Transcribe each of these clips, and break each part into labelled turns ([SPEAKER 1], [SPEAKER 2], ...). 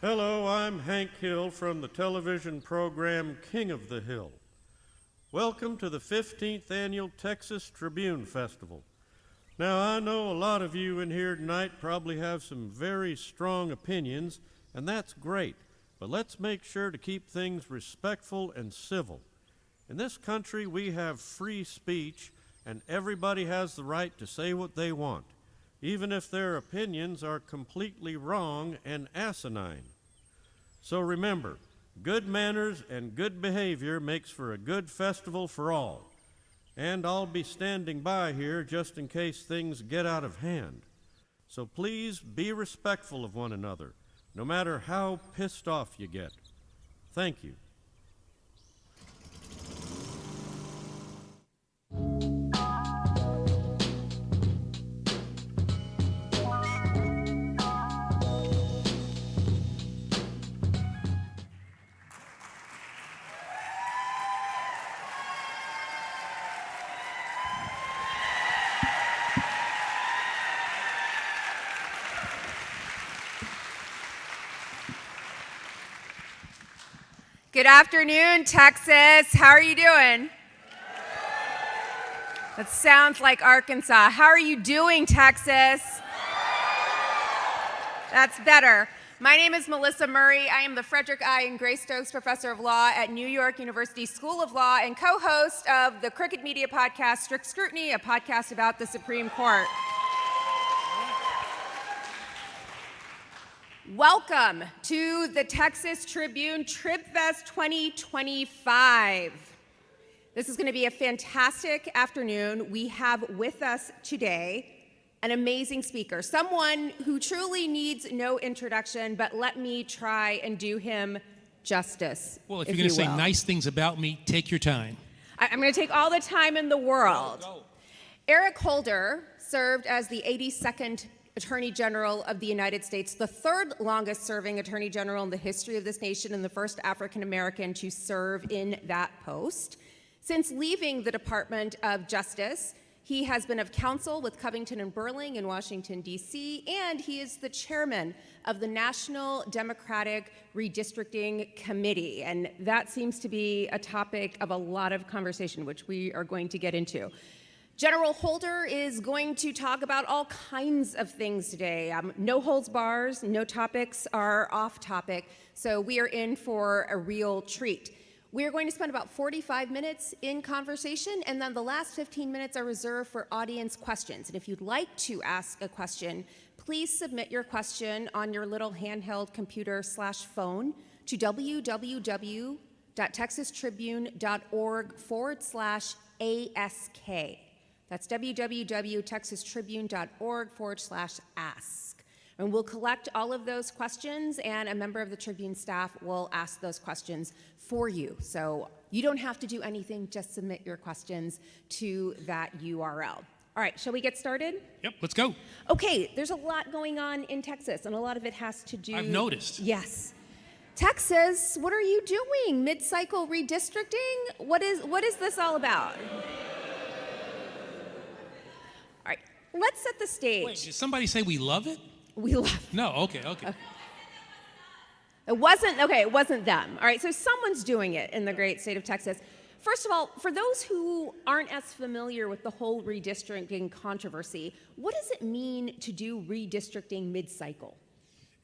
[SPEAKER 1] Hello, I'm Hank Hill from the television program King of the Hill. Welcome to the 15th Annual Texas Tribune Festival. Now, I know a lot of you in here tonight probably have some very strong opinions, and that's great, but let's make sure to keep things respectful and civil. In this country, we have free speech, and everybody has the right to say what they want, even if their opinions are completely wrong and asinine. So remember, good manners and good behavior makes for a good festival for all. And I'll be standing by here just in case things get out of hand. So please be respectful of one another, no matter how pissed off you get. Thank you.
[SPEAKER 2] Good afternoon, Texas. How are you doing? That sounds like Arkansas. How are you doing, Texas? That's better. My name is Melissa Murray. I am the Frederick I. and Grace Stokes Professor of Law at New York University School of Law and co-host of the Crooked Media podcast, Strict Scrutiny, a podcast about the Supreme Court. Welcome to the Texas Tribune TribFest 2025. This is going to be a fantastic afternoon. We have with us today an amazing speaker, someone who truly needs no introduction, but let me try and do him justice.
[SPEAKER 3] Well, if you're going to say nice things about me, take your time.
[SPEAKER 2] I'm going to take all the time in the world.
[SPEAKER 3] Go.
[SPEAKER 2] Eric Holder served as the 82nd Attorney General of the United States, the third longest serving Attorney General in the history of this nation and the first African American to serve in that post. Since leaving the Department of Justice, he has been of counsel with Covington and Burling in Washington, D.C., and he is the chairman of the National Democratic Redistricting Committee. And that seems to be a topic of a lot of conversation, which we are going to get into. General Holder is going to talk about all kinds of things today. No holds bars, no topics are off topic, so we are in for a real treat. We're going to spend about 45 minutes in conversation, and then the last 15 minutes are reserved for audience questions. And if you'd like to ask a question, please submit your question on your little handheld computer/phone to www.texastribune.org/ASK. That's www.texastribune.org/ask. And we'll collect all of those questions, and a member of the Tribune staff will ask those questions for you. So you don't have to do anything, just submit your questions to that URL. All right, shall we get started?
[SPEAKER 3] Yep, let's go.
[SPEAKER 2] Okay, there's a lot going on in Texas, and a lot of it has to do...
[SPEAKER 3] I've noticed.
[SPEAKER 2] Yes. Texas, what are you doing? Mid-cycle redistricting? What is this all about? All right, let's set the stage.
[SPEAKER 3] Wait, did somebody say we love it?
[SPEAKER 2] We love it.
[SPEAKER 3] No, okay.
[SPEAKER 2] It wasn't them. All right, so someone's doing it in the great state of Texas. First of all, for those who aren't as familiar with the whole redistricting controversy, what does it mean to do redistricting mid-cycle?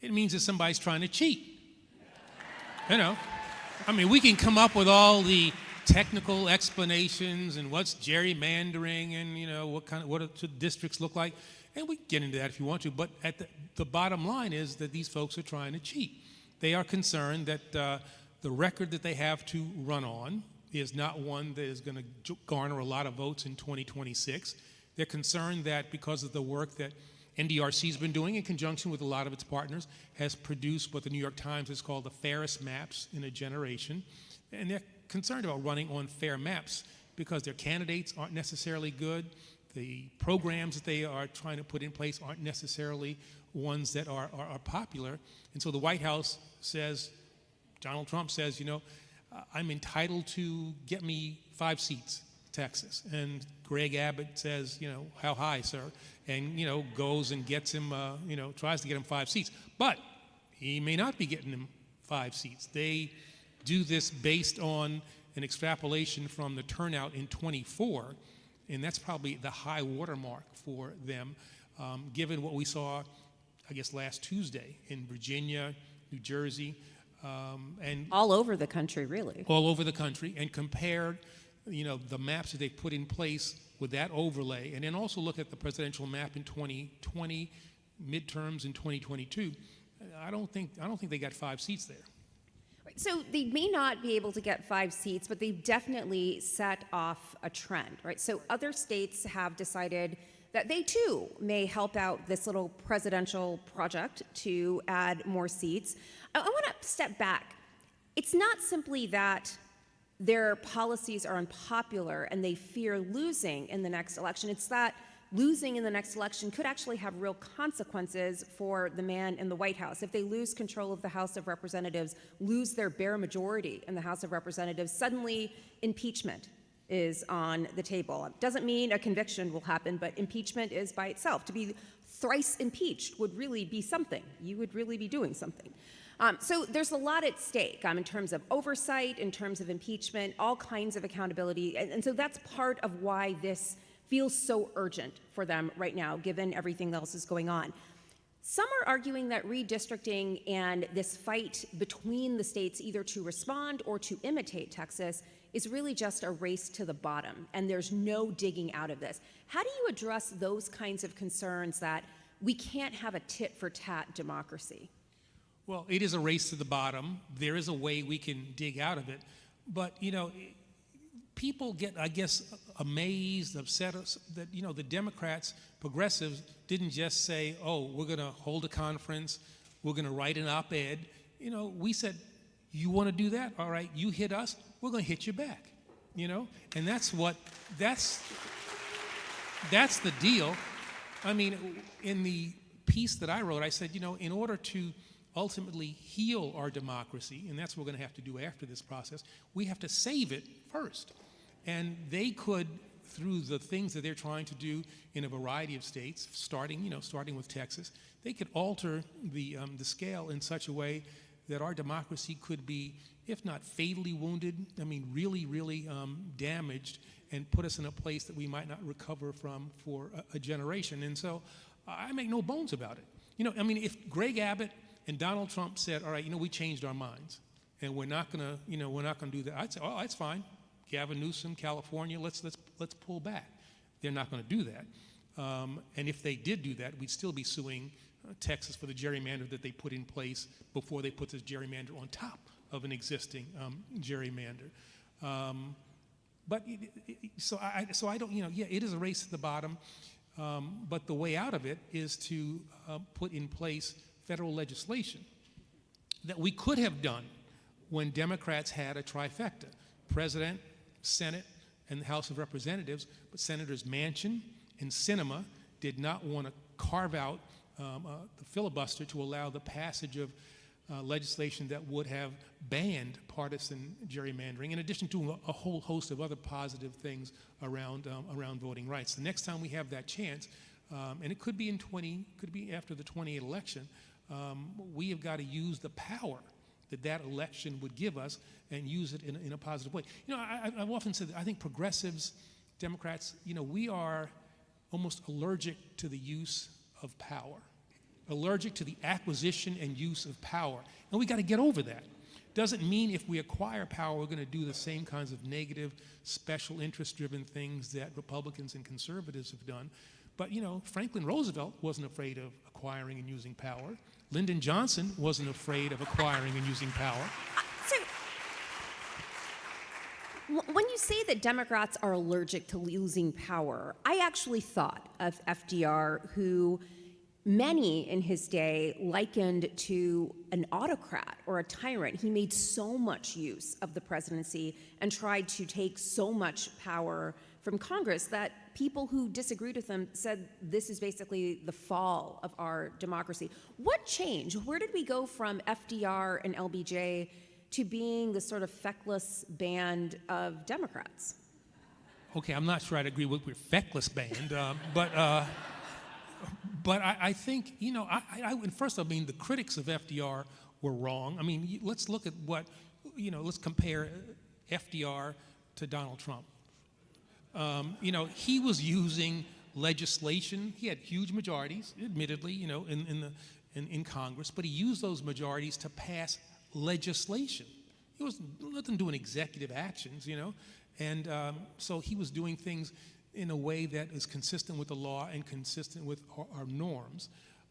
[SPEAKER 3] It means that somebody's trying to cheat. You know, I mean, we can come up with all the technical explanations and what's gerrymandering and, you know, what do districts look like, and we can get into that if you want to, but at the bottom line is that these folks are trying to cheat. They are concerned that the record that they have to run on is not one that is going to garner a lot of votes in 2026. They're concerned that because of the work that NDRC has been doing in conjunction with a lot of its partners, has produced what the New York Times has called the fairest maps in a generation. And they're concerned about running on fair maps because their candidates aren't necessarily good. The programs that they are trying to put in place aren't necessarily ones that are popular. And so the White House says, Donald Trump says, you know, I'm entitled to get me 5 seats, Texas. And Greg Abbott says, you know, how high, sir? And, you know, goes and gets him, tries to get him 5 seats. But he may not be getting them 5 seats. They do this based on an extrapolation from the turnout in 24, and that's probably the high watermark for them, given what we saw, I guess, last Tuesday in Virginia, New Jersey, and
[SPEAKER 2] All over the country, really.
[SPEAKER 3] all over the country, and compared, the maps that they put in place with that overlay, and then also look at the presidential map in 2020, midterms in 2022. I don't think they got 5 seats there.
[SPEAKER 2] So they may not be able to get 5 seats, but they've definitely set off a trend, right? So other states have decided that they too may help out this little presidential project to add more seats. I want to step back. It's not simply that their policies are unpopular and they fear losing in the next election. It's that losing in the next election could actually have real consequences for the man in the White House. If they lose control of the House of Representatives, lose their bare majority in the House of Representatives, suddenly impeachment is on the table. It doesn't mean a conviction will happen, but impeachment is by itself. To be thrice impeached would really be something. You would really be doing something. So there's a lot at stake in terms of oversight, in terms of impeachment, all kinds of accountability. And so that's part of why this feels so urgent for them right now, given everything else is going on. Some are arguing that redistricting and this fight between the states, either to respond or to imitate Texas, is really just a race to the bottom, and there's no digging out of this. How do you address those kinds of concerns that we can't have a tit-for-tat democracy?
[SPEAKER 3] Well, it is a race to the bottom. There is a way we can dig out of it. But, people get, I guess, amazed, upset that, the Democrats, progressives, didn't just say, oh, we're going to hold a conference, we're going to write an op-ed. We said, you want to do that? All right, you hit us, we're going to hit you back. And that's the deal. I mean, in the piece that I wrote, I said, in order to ultimately heal our democracy, and that's what we're going to have to do after this process, we have to save it first. And they could, through the things that they're trying to do in a variety of states, starting with Texas, they could alter the scale in such a way that our democracy could be, if not fatally wounded, really, really damaged, and put us in a place that we might not recover from for a generation. And so I make no bones about it. If Greg Abbott and Donald Trump said, all right, we changed our minds, and we're not gonna do that, I'd say, oh, that's fine. Gavin Newsom, California, let's pull back. They're not going to do that. And if they did do that, we'd still be suing Texas for the gerrymander that they put in place before they put this gerrymander on top of an existing gerrymander. So I don't, it is a race to the bottom, but the way out of it is to put in place federal legislation that we could have done when Democrats had a trifecta: President, Senate, and the House of Representatives. But Senators Manchin and Sinema did not want to carve out the filibuster to allow the passage of legislation that would have banned partisan gerrymandering, in addition to a whole host of other positive things around voting rights. The next time we have that chance, and it could be after the 2028 election, we have got to use the power that election would give us and use it in a positive way. I've often said that I think progressives, Democrats, we are almost allergic to the use of power, allergic to the acquisition and use of power. And we got to get over that. Doesn't mean if we acquire power, we're going to do the same kinds of negative, special interest-driven things that Republicans and conservatives have done. But, Franklin Roosevelt wasn't afraid of acquiring and using power. Lyndon Johnson wasn't afraid of acquiring and using power.
[SPEAKER 2] So, when you say that Democrats are allergic to losing power, I actually thought of FDR, who many in his day likened to an autocrat or a tyrant. He made so much use of the presidency and tried to take so much power from Congress that people who disagreed with him said this is basically the fall of our democracy. What changed? Where did we go from FDR and LBJ to being the sort of feckless band of Democrats?
[SPEAKER 3] Okay, I'm not sure I'd agree with your feckless band, But I think, you know, and first, I mean, the critics of FDR were wrong. I mean, let's look at what, you know, let's compare FDR to Donald Trump. You know, he was using legislation. He had huge majorities, admittedly, you know, in Congress, but he used those majorities to pass legislation. He wasn't doing executive actions, you know, and so he was doing things in a way that is consistent with the law and consistent with our norms.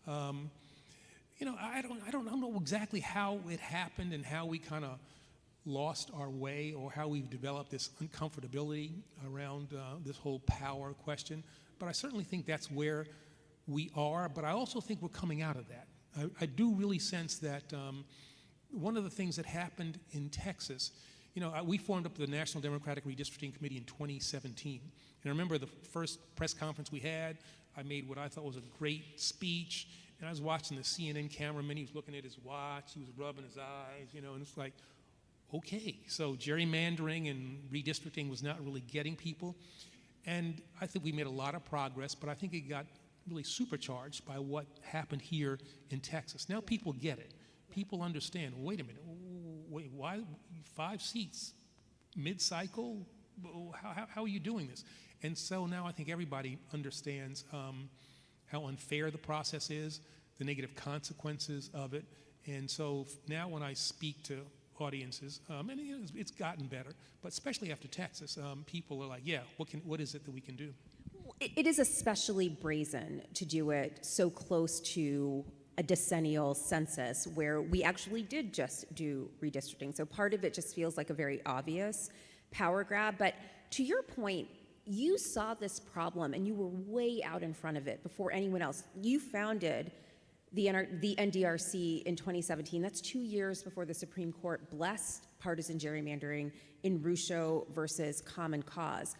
[SPEAKER 3] You know, I don't know exactly how it happened and how we kind of lost our way or how we've developed this uncomfortability around this whole power question, but I certainly think that's where we are, but I also think we're coming out of that. I do really sense that one of the things that happened in Texas, you know, we formed up the National Democratic Redistricting Committee in 2017. And I remember the first press conference we had, I made what I thought was a great speech, and I was watching the CNN cameraman, he was looking at his watch, he was rubbing his eyes, you know, and it's like, okay, so gerrymandering and redistricting was not really getting people. And I think we made a lot of progress, but I think it got really supercharged by what happened here in Texas. Now people get it. People understand, wait a minute, wait, why 5 seats, mid-cycle? How are you doing this? And so now I think everybody understands how unfair the process is, the negative consequences of it. And so now when I speak to audiences, and it's gotten better, but especially after Texas, people are like, yeah, what is it that we can do?
[SPEAKER 2] It is especially brazen to do it so close to a decennial census where we actually did just do redistricting. So part of it just feels like a very obvious power grab. But to your point, you saw this problem and you were way out in front of it before anyone else. You founded the NDRC in 2017. That's 2 years before the Supreme Court blessed partisan gerrymandering in Rucho versus Common Cause.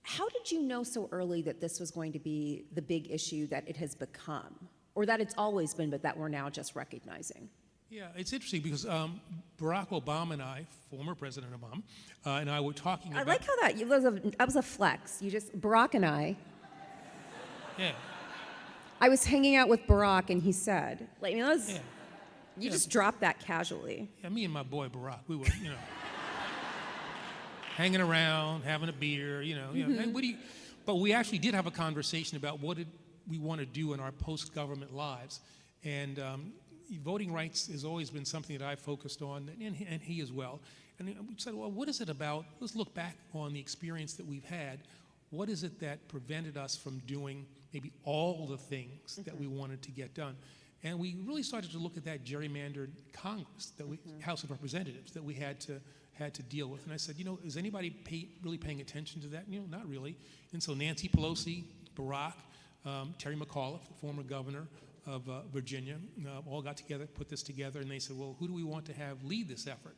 [SPEAKER 2] How did you know so early that this was going to be the big issue that it has become? Or that it's always been, but that we're now just recognizing?
[SPEAKER 3] Yeah, it's interesting because Barack Obama and I, former President Obama, and I were talking about...
[SPEAKER 2] I like how that was a flex. You just, Barack and I.
[SPEAKER 3] Yeah.
[SPEAKER 2] I was hanging out with Barack and he said, like, you know,
[SPEAKER 3] Yeah.
[SPEAKER 2] you just dropped that casually.
[SPEAKER 3] Yeah, me and my boy Barack, we were, you know, hanging around, having a beer, you know. And but we actually did have a conversation about what did we want to do in our post-government lives. And voting rights has always been something that I focused on, and he as well. And we said, well, what is it about, let's look back on the experience that we've had. What is it that prevented us from doing maybe all the things that we wanted to get done? And we really started to look at that gerrymandered Congress, that House of Representatives, that we had to deal with. And I said, you know, is anybody really paying attention to that? You know, not really. And so Nancy Pelosi, Barack, Terry McAuliffe, the former governor of Virginia, all got together, put this together, and they said, well, who do we want to have lead this effort?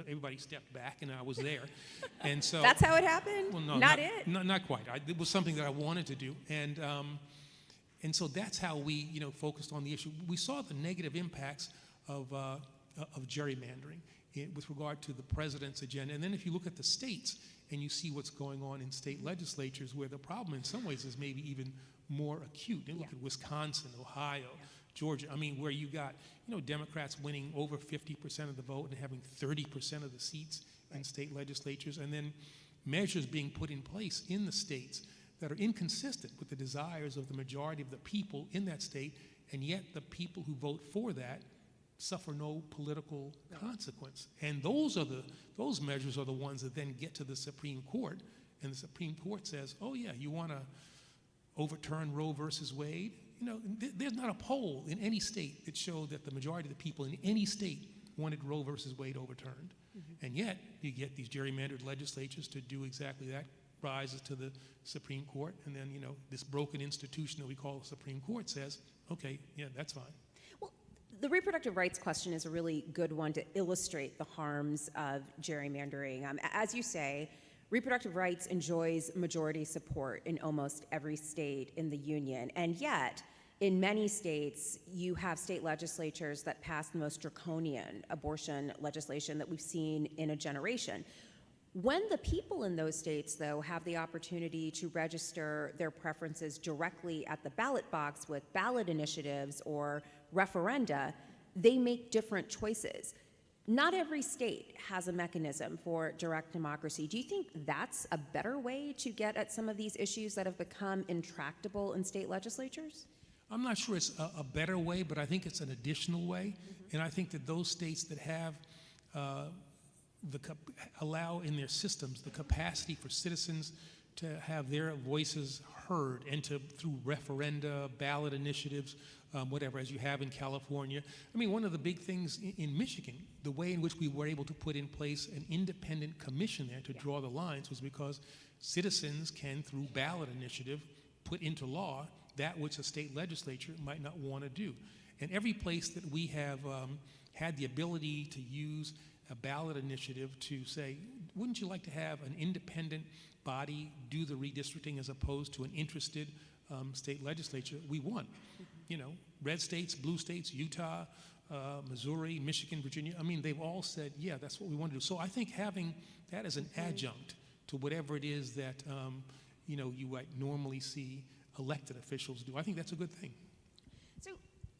[SPEAKER 3] Everybody stepped back, and I was there. And so
[SPEAKER 2] That's how it happened?
[SPEAKER 3] well, no,
[SPEAKER 2] not it?
[SPEAKER 3] Not quite. It was something that I wanted to do, and so that's how we, you know, focused on the issue. We saw the negative impacts of gerrymandering with regard to the president's agenda, and then if you look at the states and you see what's going on in state legislatures, where the problem in some ways is maybe even more acute. And look at Wisconsin, Ohio, Georgia. I mean, where you got, you know, Democrats winning over 50% of the vote and having 30% of the seats in state legislatures, and then measures being put in place in the states that are inconsistent with the desires of the majority of the people in that state, and yet the people who vote for that suffer no political consequence. And those measures are the ones that then get to the Supreme Court, and the Supreme Court says, oh yeah, you want to overturn Roe versus Wade? You know, there's not a poll in any state that showed that the majority of the people in any state wanted Roe versus Wade overturned. And yet, you get these gerrymandered legislatures to do exactly that, rises to the Supreme Court, and then, you know, this broken institution that we call the Supreme Court says, okay, yeah, that's fine.
[SPEAKER 2] Well, the reproductive rights question is a really good one to illustrate the harms of gerrymandering. As you say, reproductive rights enjoys majority support in almost every state in the union, and yet, in many states, you have state legislatures that pass the most draconian abortion legislation that we've seen in a generation. When the people in those states, though, have the opportunity to register their preferences directly at the ballot box with ballot initiatives or referenda, they make different choices. Not every state has a mechanism for direct democracy. Do you think that's a better way to get at some of these issues that have become intractable in state legislatures?
[SPEAKER 3] I'm not sure it's a better way, but I think it's an additional way. And I think that those states that have allow in their systems the capacity for citizens to have their voices heard and to through referenda, ballot initiatives, whatever, as you have in California. I mean, one of the big things in Michigan, the way in which we were able to put in place an independent commission there to draw the lines was because citizens can, through ballot initiative, put into law that which a state legislature might not want to do. And every place that we have had the ability to use a ballot initiative to say, wouldn't you like to have an independent body do the redistricting as opposed to an interested state legislature, we won. You know, red states, blue states, Utah, Missouri, Michigan, Virginia, I mean, they've all said, yeah, that's what we want to do. So I think having that as an adjunct to whatever it is that, you know, you might normally see elected officials do, I think that's a good thing.
[SPEAKER 2] So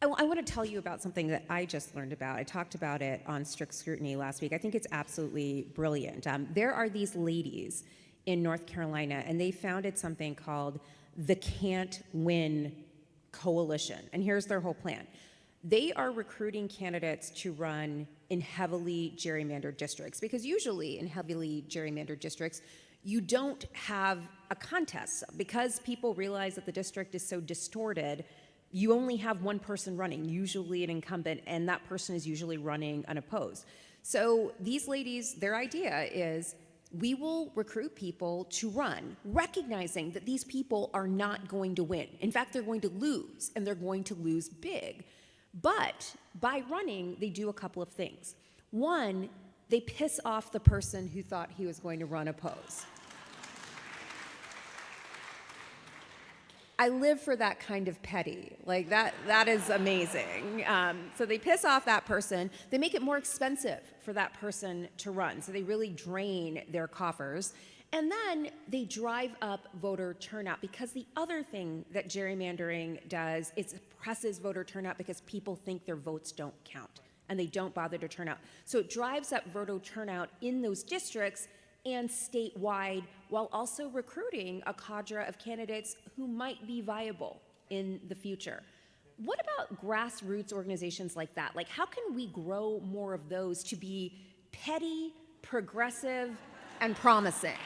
[SPEAKER 2] I want to tell you about something that I just learned about. I talked about it on Strict Scrutiny last week. I think it's absolutely brilliant. There are these ladies in North Carolina, and they founded something called the Can't Win Coalition. And here's their whole plan. They are recruiting candidates to run in heavily gerrymandered districts, because usually in heavily gerrymandered districts, you don't have a contest. Because people realize that the district is so distorted, you only have one person running, usually an incumbent, and that person is usually running unopposed. So these ladies, their idea is, we will recruit people to run, recognizing that these people are not going to win. In fact, they're going to lose, and they're going to lose big. But by running, they do a couple of things. One, they piss off the person who thought he was going to run opposed. I live for that kind of petty. Like, that is amazing. So they piss off that person. They make it more expensive for that person to run. So they really drain their coffers. And then they drive up voter turnout, because the other thing that gerrymandering does is it suppresses voter turnout because people think their votes don't count and they don't bother to turn out. So it drives up voter turnout in those districts and statewide, while also recruiting a cadre of candidates who might be viable in the future. What about grassroots organizations like that? Like, how can we grow more of those to be petty, progressive, and promising?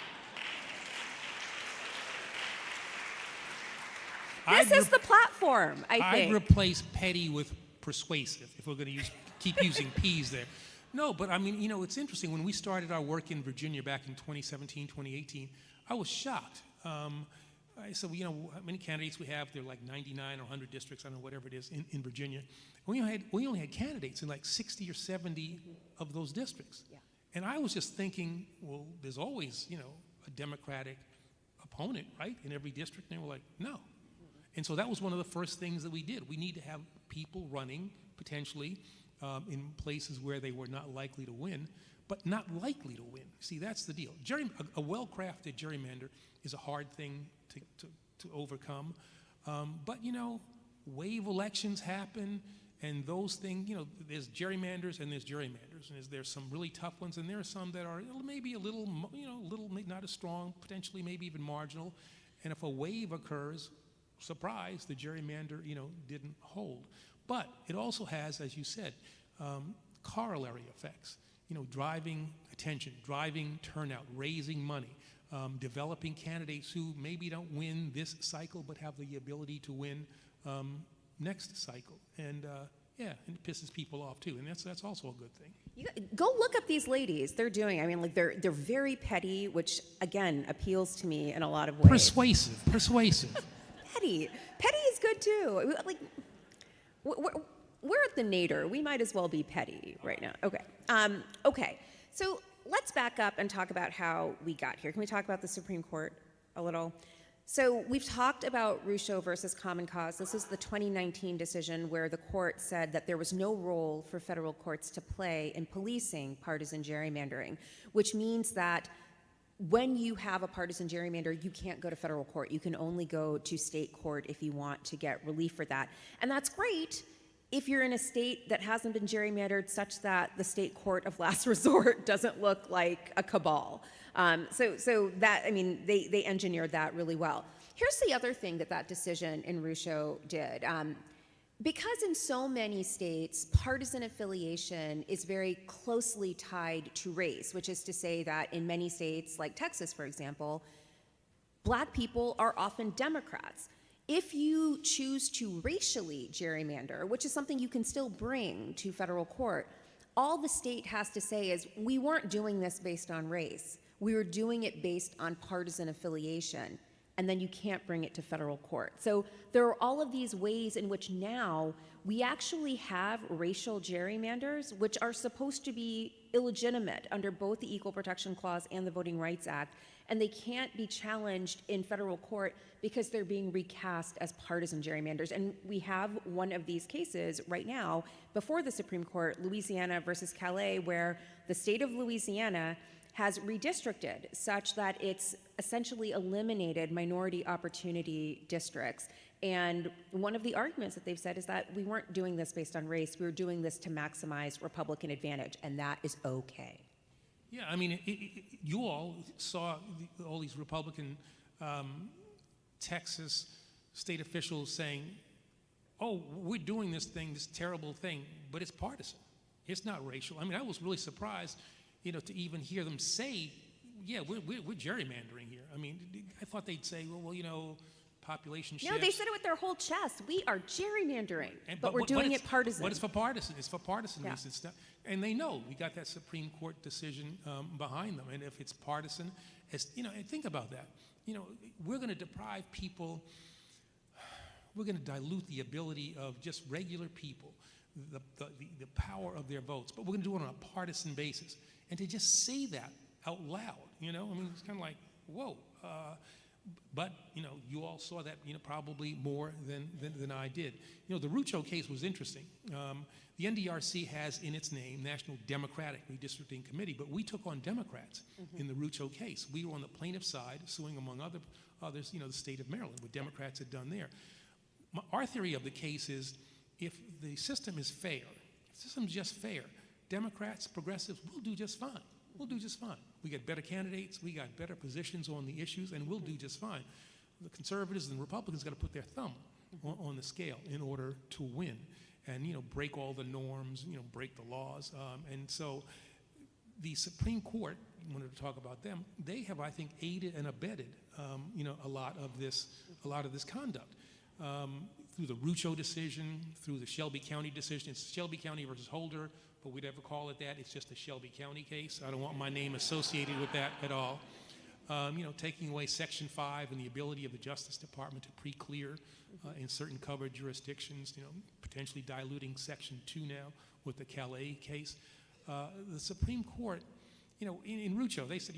[SPEAKER 2] This is the platform, I think.
[SPEAKER 3] I'd replace petty with persuasive, if we're going to keep using P's there. No, but I mean, you know, it's interesting. When we started our work in Virginia back in 2017, 2018, I was shocked. I said, well, you know, how many candidates we have? They're like 99 or 100 districts, I don't know, whatever it is, in Virginia. We only had candidates in like 60 or 70 of those districts.
[SPEAKER 2] Yeah.
[SPEAKER 3] And I was just thinking, well, there's always, you know, a Democratic opponent, right, in every district. And they were like, no. And so that was one of the first things that we did. We need to have people running, potentially, in places where they were not likely to win, but not likely to win. See, that's the deal. A well-crafted gerrymander is a hard thing to overcome. But, you know, wave elections happen, and those things, you know, there's gerrymanders and there's gerrymanders. And there's some really tough ones, and there are some that are maybe a little, you know, not as strong, potentially maybe even marginal. And if a wave occurs, surprise, the gerrymander, you know, didn't hold. But it also has, as you said, corollary effects. You know, driving attention, driving turnout, raising money, developing candidates who maybe don't win this cycle but have the ability to win next cycle. And yeah, and it pisses people off too, and that's also a good thing.
[SPEAKER 2] Go look up these ladies. They're doing, I mean, like they're very petty, which again appeals to me in a lot of ways.
[SPEAKER 3] Persuasive.
[SPEAKER 2] Petty is good too. Like, we're at the Nader. We might as well be petty right now. Okay. Okay. So let's back up and talk about how we got here. Can we talk about the Supreme Court a little? So we've talked about Rucho versus Common Cause. This is the 2019 decision where the court said that there was no role for federal courts to play in policing partisan gerrymandering, which means that when you have a partisan gerrymander, you can't go to federal court. You can only go to state court if you want to get relief for that. And that's great if you're in a state that hasn't been gerrymandered such that the state court of last resort doesn't look like a cabal. So that, I mean, they engineered that really well. Here's the other thing that decision in Rucho did. Because in so many states, partisan affiliation is very closely tied to race, which is to say that in many states, like Texas, for example, Black people are often Democrats. If you choose to racially gerrymander, which is something you can still bring to federal court, all the state has to say is, we weren't doing this based on race. We were doing it based on partisan affiliation. And then you can't bring it to federal court. So there are all of these ways in which now we actually have racial gerrymanders, which are supposed to be illegitimate under both the Equal Protection Clause and the Voting Rights Act, and they can't be challenged in federal court because they're being recast as partisan gerrymanders. And we have one of these cases right now before the Supreme Court, Louisiana versus Calais, where the state of Louisiana has redistricted such that it's essentially eliminated minority opportunity districts. And one of the arguments that they've said is that we weren't doing this based on race, we were doing this to maximize Republican advantage, and that is okay.
[SPEAKER 3] Yeah, I mean, you all saw all these Republican Texas state officials saying, oh, we're doing this thing, this terrible thing, but it's partisan. It's not racial. I mean, I was really surprised, to even hear them say, yeah, we're gerrymandering here. I mean, I thought they'd say, well, population shifts.
[SPEAKER 2] No, they said it with their whole chest. We are gerrymandering, but we're doing it partisan.
[SPEAKER 3] But it's for partisan. It's for partisan
[SPEAKER 2] Yeah.
[SPEAKER 3] reasons. And they know we got that Supreme Court decision behind them. And if it's partisan, and think about that. We're going to deprive people. We're going to dilute the ability of just regular people, the power of their votes. But we're going to do it on a partisan basis. And to just say that out loud, I mean, it's kind of like, whoa. But, you all saw that, probably more than I did. The Rucho case was interesting. The NDRC has in its name National Democratic Redistricting Committee, but we took on Democrats in the Rucho case. We were on the plaintiff's side, suing among others, the state of Maryland, what Democrats had done there. Our theory of the case is if the system is fair, if the system's just fair, Democrats, progressives will do just fine. We'll do just fine. We get better candidates, we got better positions on the issues, and we'll do just fine. The conservatives and the Republicans got to put their thumb on the scale in order to win and, break all the norms, break the laws. And so the Supreme Court, I wanted to talk about them, they have, I think, aided and abetted, a lot of this conduct. Through the Rucho decision, through the Shelby County decision. It's Shelby County versus Holder, but we'd ever call it that. It's just a Shelby County case. I don't want my name associated with that at all. Taking away Section 5 and the ability of the Justice Department to pre-clear in certain covered jurisdictions, potentially diluting Section 2 now with the Calais case. The Supreme Court, in Rucho, they said,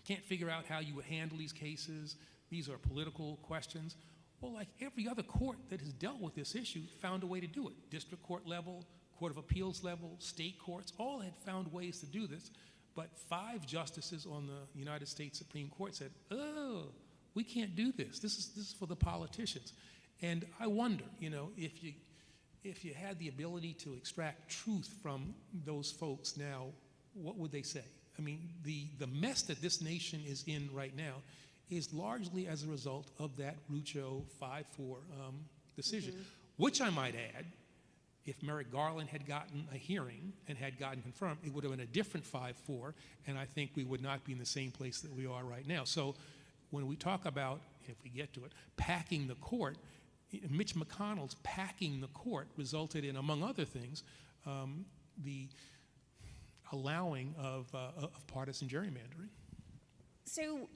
[SPEAKER 3] can't figure out how you would handle these cases. These are political questions. Well, like every other court that has dealt with this issue found a way to do it. District court level, Court of Appeals level, state courts, all had found ways to do this. But 5 justices on the United States Supreme Court said, oh, we can't do this. This is for the politicians. And I wonder, if you had the ability to extract truth from those folks now, what would they say? I mean, the mess that this nation is in right now is largely as a result of that Rucho 5-4 decision, which I might add, if Merrick Garland had gotten a hearing and had gotten confirmed, it would have been a different 5-4, and I think we would not be in the same place that we are right now. So when we talk about, if we get to it, packing the court, Mitch McConnell's packing the court resulted in, among other things, the allowing of partisan gerrymandering.
[SPEAKER 2] So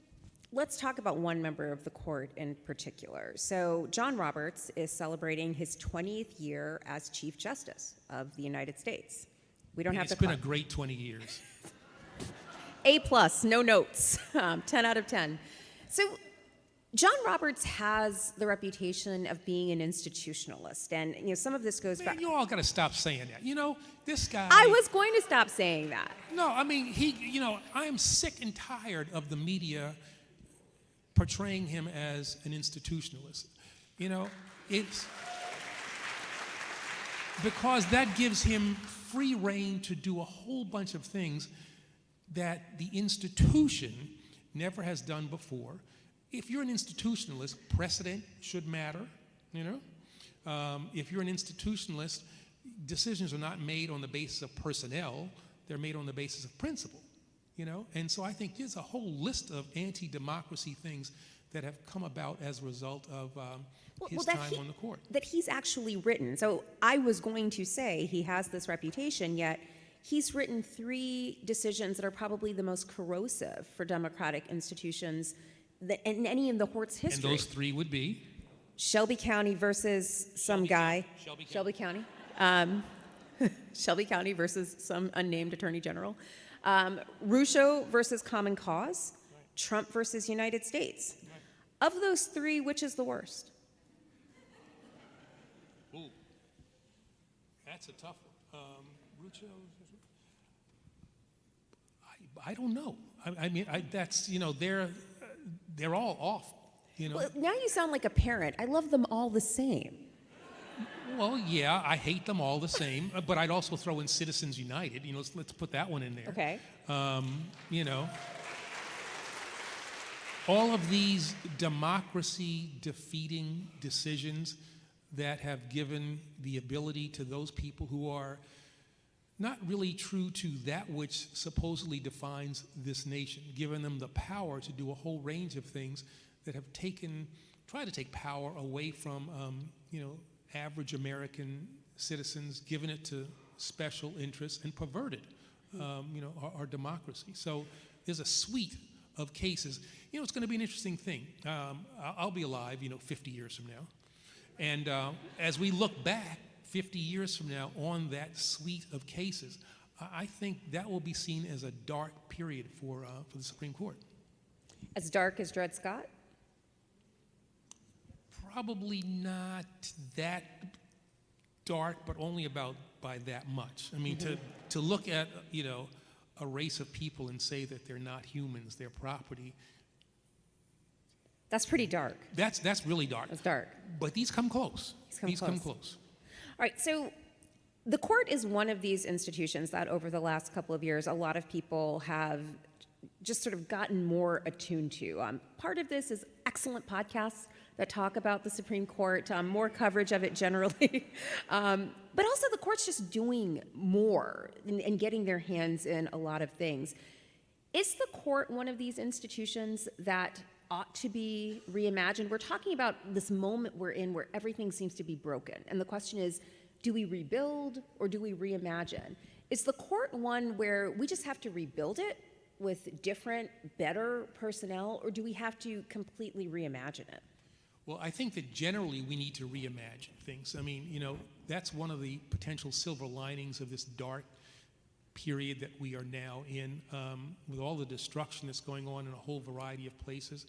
[SPEAKER 2] let's talk about one member of the court in particular. So John Roberts is celebrating his 20th year as Chief Justice of the United States. We don't have to.
[SPEAKER 3] It's been a great 20 years.
[SPEAKER 2] A+, no notes, 10 out of 10. So John Roberts has the reputation of being an institutionalist, and some of this goes
[SPEAKER 3] Man,
[SPEAKER 2] back.
[SPEAKER 3] you all got to stop saying that. This guy.
[SPEAKER 2] I was going to stop saying that.
[SPEAKER 3] No, I mean, I am sick and tired of the media portraying him as an institutionalist. It's because that gives him free rein to do a whole bunch of things that the institution never has done before. If you're an institutionalist, precedent should matter, If you're an institutionalist, decisions are not made on the basis of personnel, they're made on the basis of principle, And so I think there's a whole list of anti-democracy things that have come about as a result of his time on the court.
[SPEAKER 2] That he's actually written. So I was going to say he has this reputation, yet he's written 3 decisions that are probably the most corrosive for democratic institutions in any in the court's history.
[SPEAKER 3] And those 3 would be?
[SPEAKER 2] Shelby County versus some guy. Shelby County. Shelby County versus some unnamed attorney general. Rucho versus Common Cause. Right. Trump versus United States. Right. Of those 3, which is the worst?
[SPEAKER 3] Ooh, that's a tough one. Rucho. I don't know. They're all awful.
[SPEAKER 2] Well, now you sound like a parent. I love them all the same.
[SPEAKER 3] Well, yeah, I hate them all the same, but I'd also throw in Citizens United. Let's put that one in there.
[SPEAKER 2] Okay.
[SPEAKER 3] All of these democracy-defeating decisions that have given the ability to those people who are not really true to that which supposedly defines this nation, given them the power to do a whole range of things that have tried to take power away from, average American citizens, given it to special interests, and perverted, our democracy. So there's a suite of cases. It's going to be an interesting thing. I'll be alive, 50 years from now. And as we look back 50 years from now on that suite of cases, I think that will be seen as a dark period for the Supreme Court.
[SPEAKER 2] As dark as Dred Scott?
[SPEAKER 3] Probably not that dark, but only by that much. I mean, to look at, a race of people and say that they're not humans, they're property.
[SPEAKER 2] That's pretty dark.
[SPEAKER 3] That's really dark.
[SPEAKER 2] That's dark.
[SPEAKER 3] But these come close. These come close.
[SPEAKER 2] All right, so the court is one of these institutions that over the last couple of years, a lot of people have just sort of gotten more attuned to. Part of this is excellent podcasts that talk about the Supreme Court, more coverage of it generally. But also the court's just doing more and getting their hands in a lot of things. Is the court one of these institutions that ought to be reimagined? We're talking about this moment we're in where everything seems to be broken. And the question is, do we rebuild or do we reimagine? Is the court one where we just have to rebuild it with different, better personnel, or do we have to completely reimagine it?
[SPEAKER 3] Well, I think that generally we need to reimagine things. I mean, that's one of the potential silver linings of this dark period that we are now in, with all the destruction that's going on in a whole variety of places.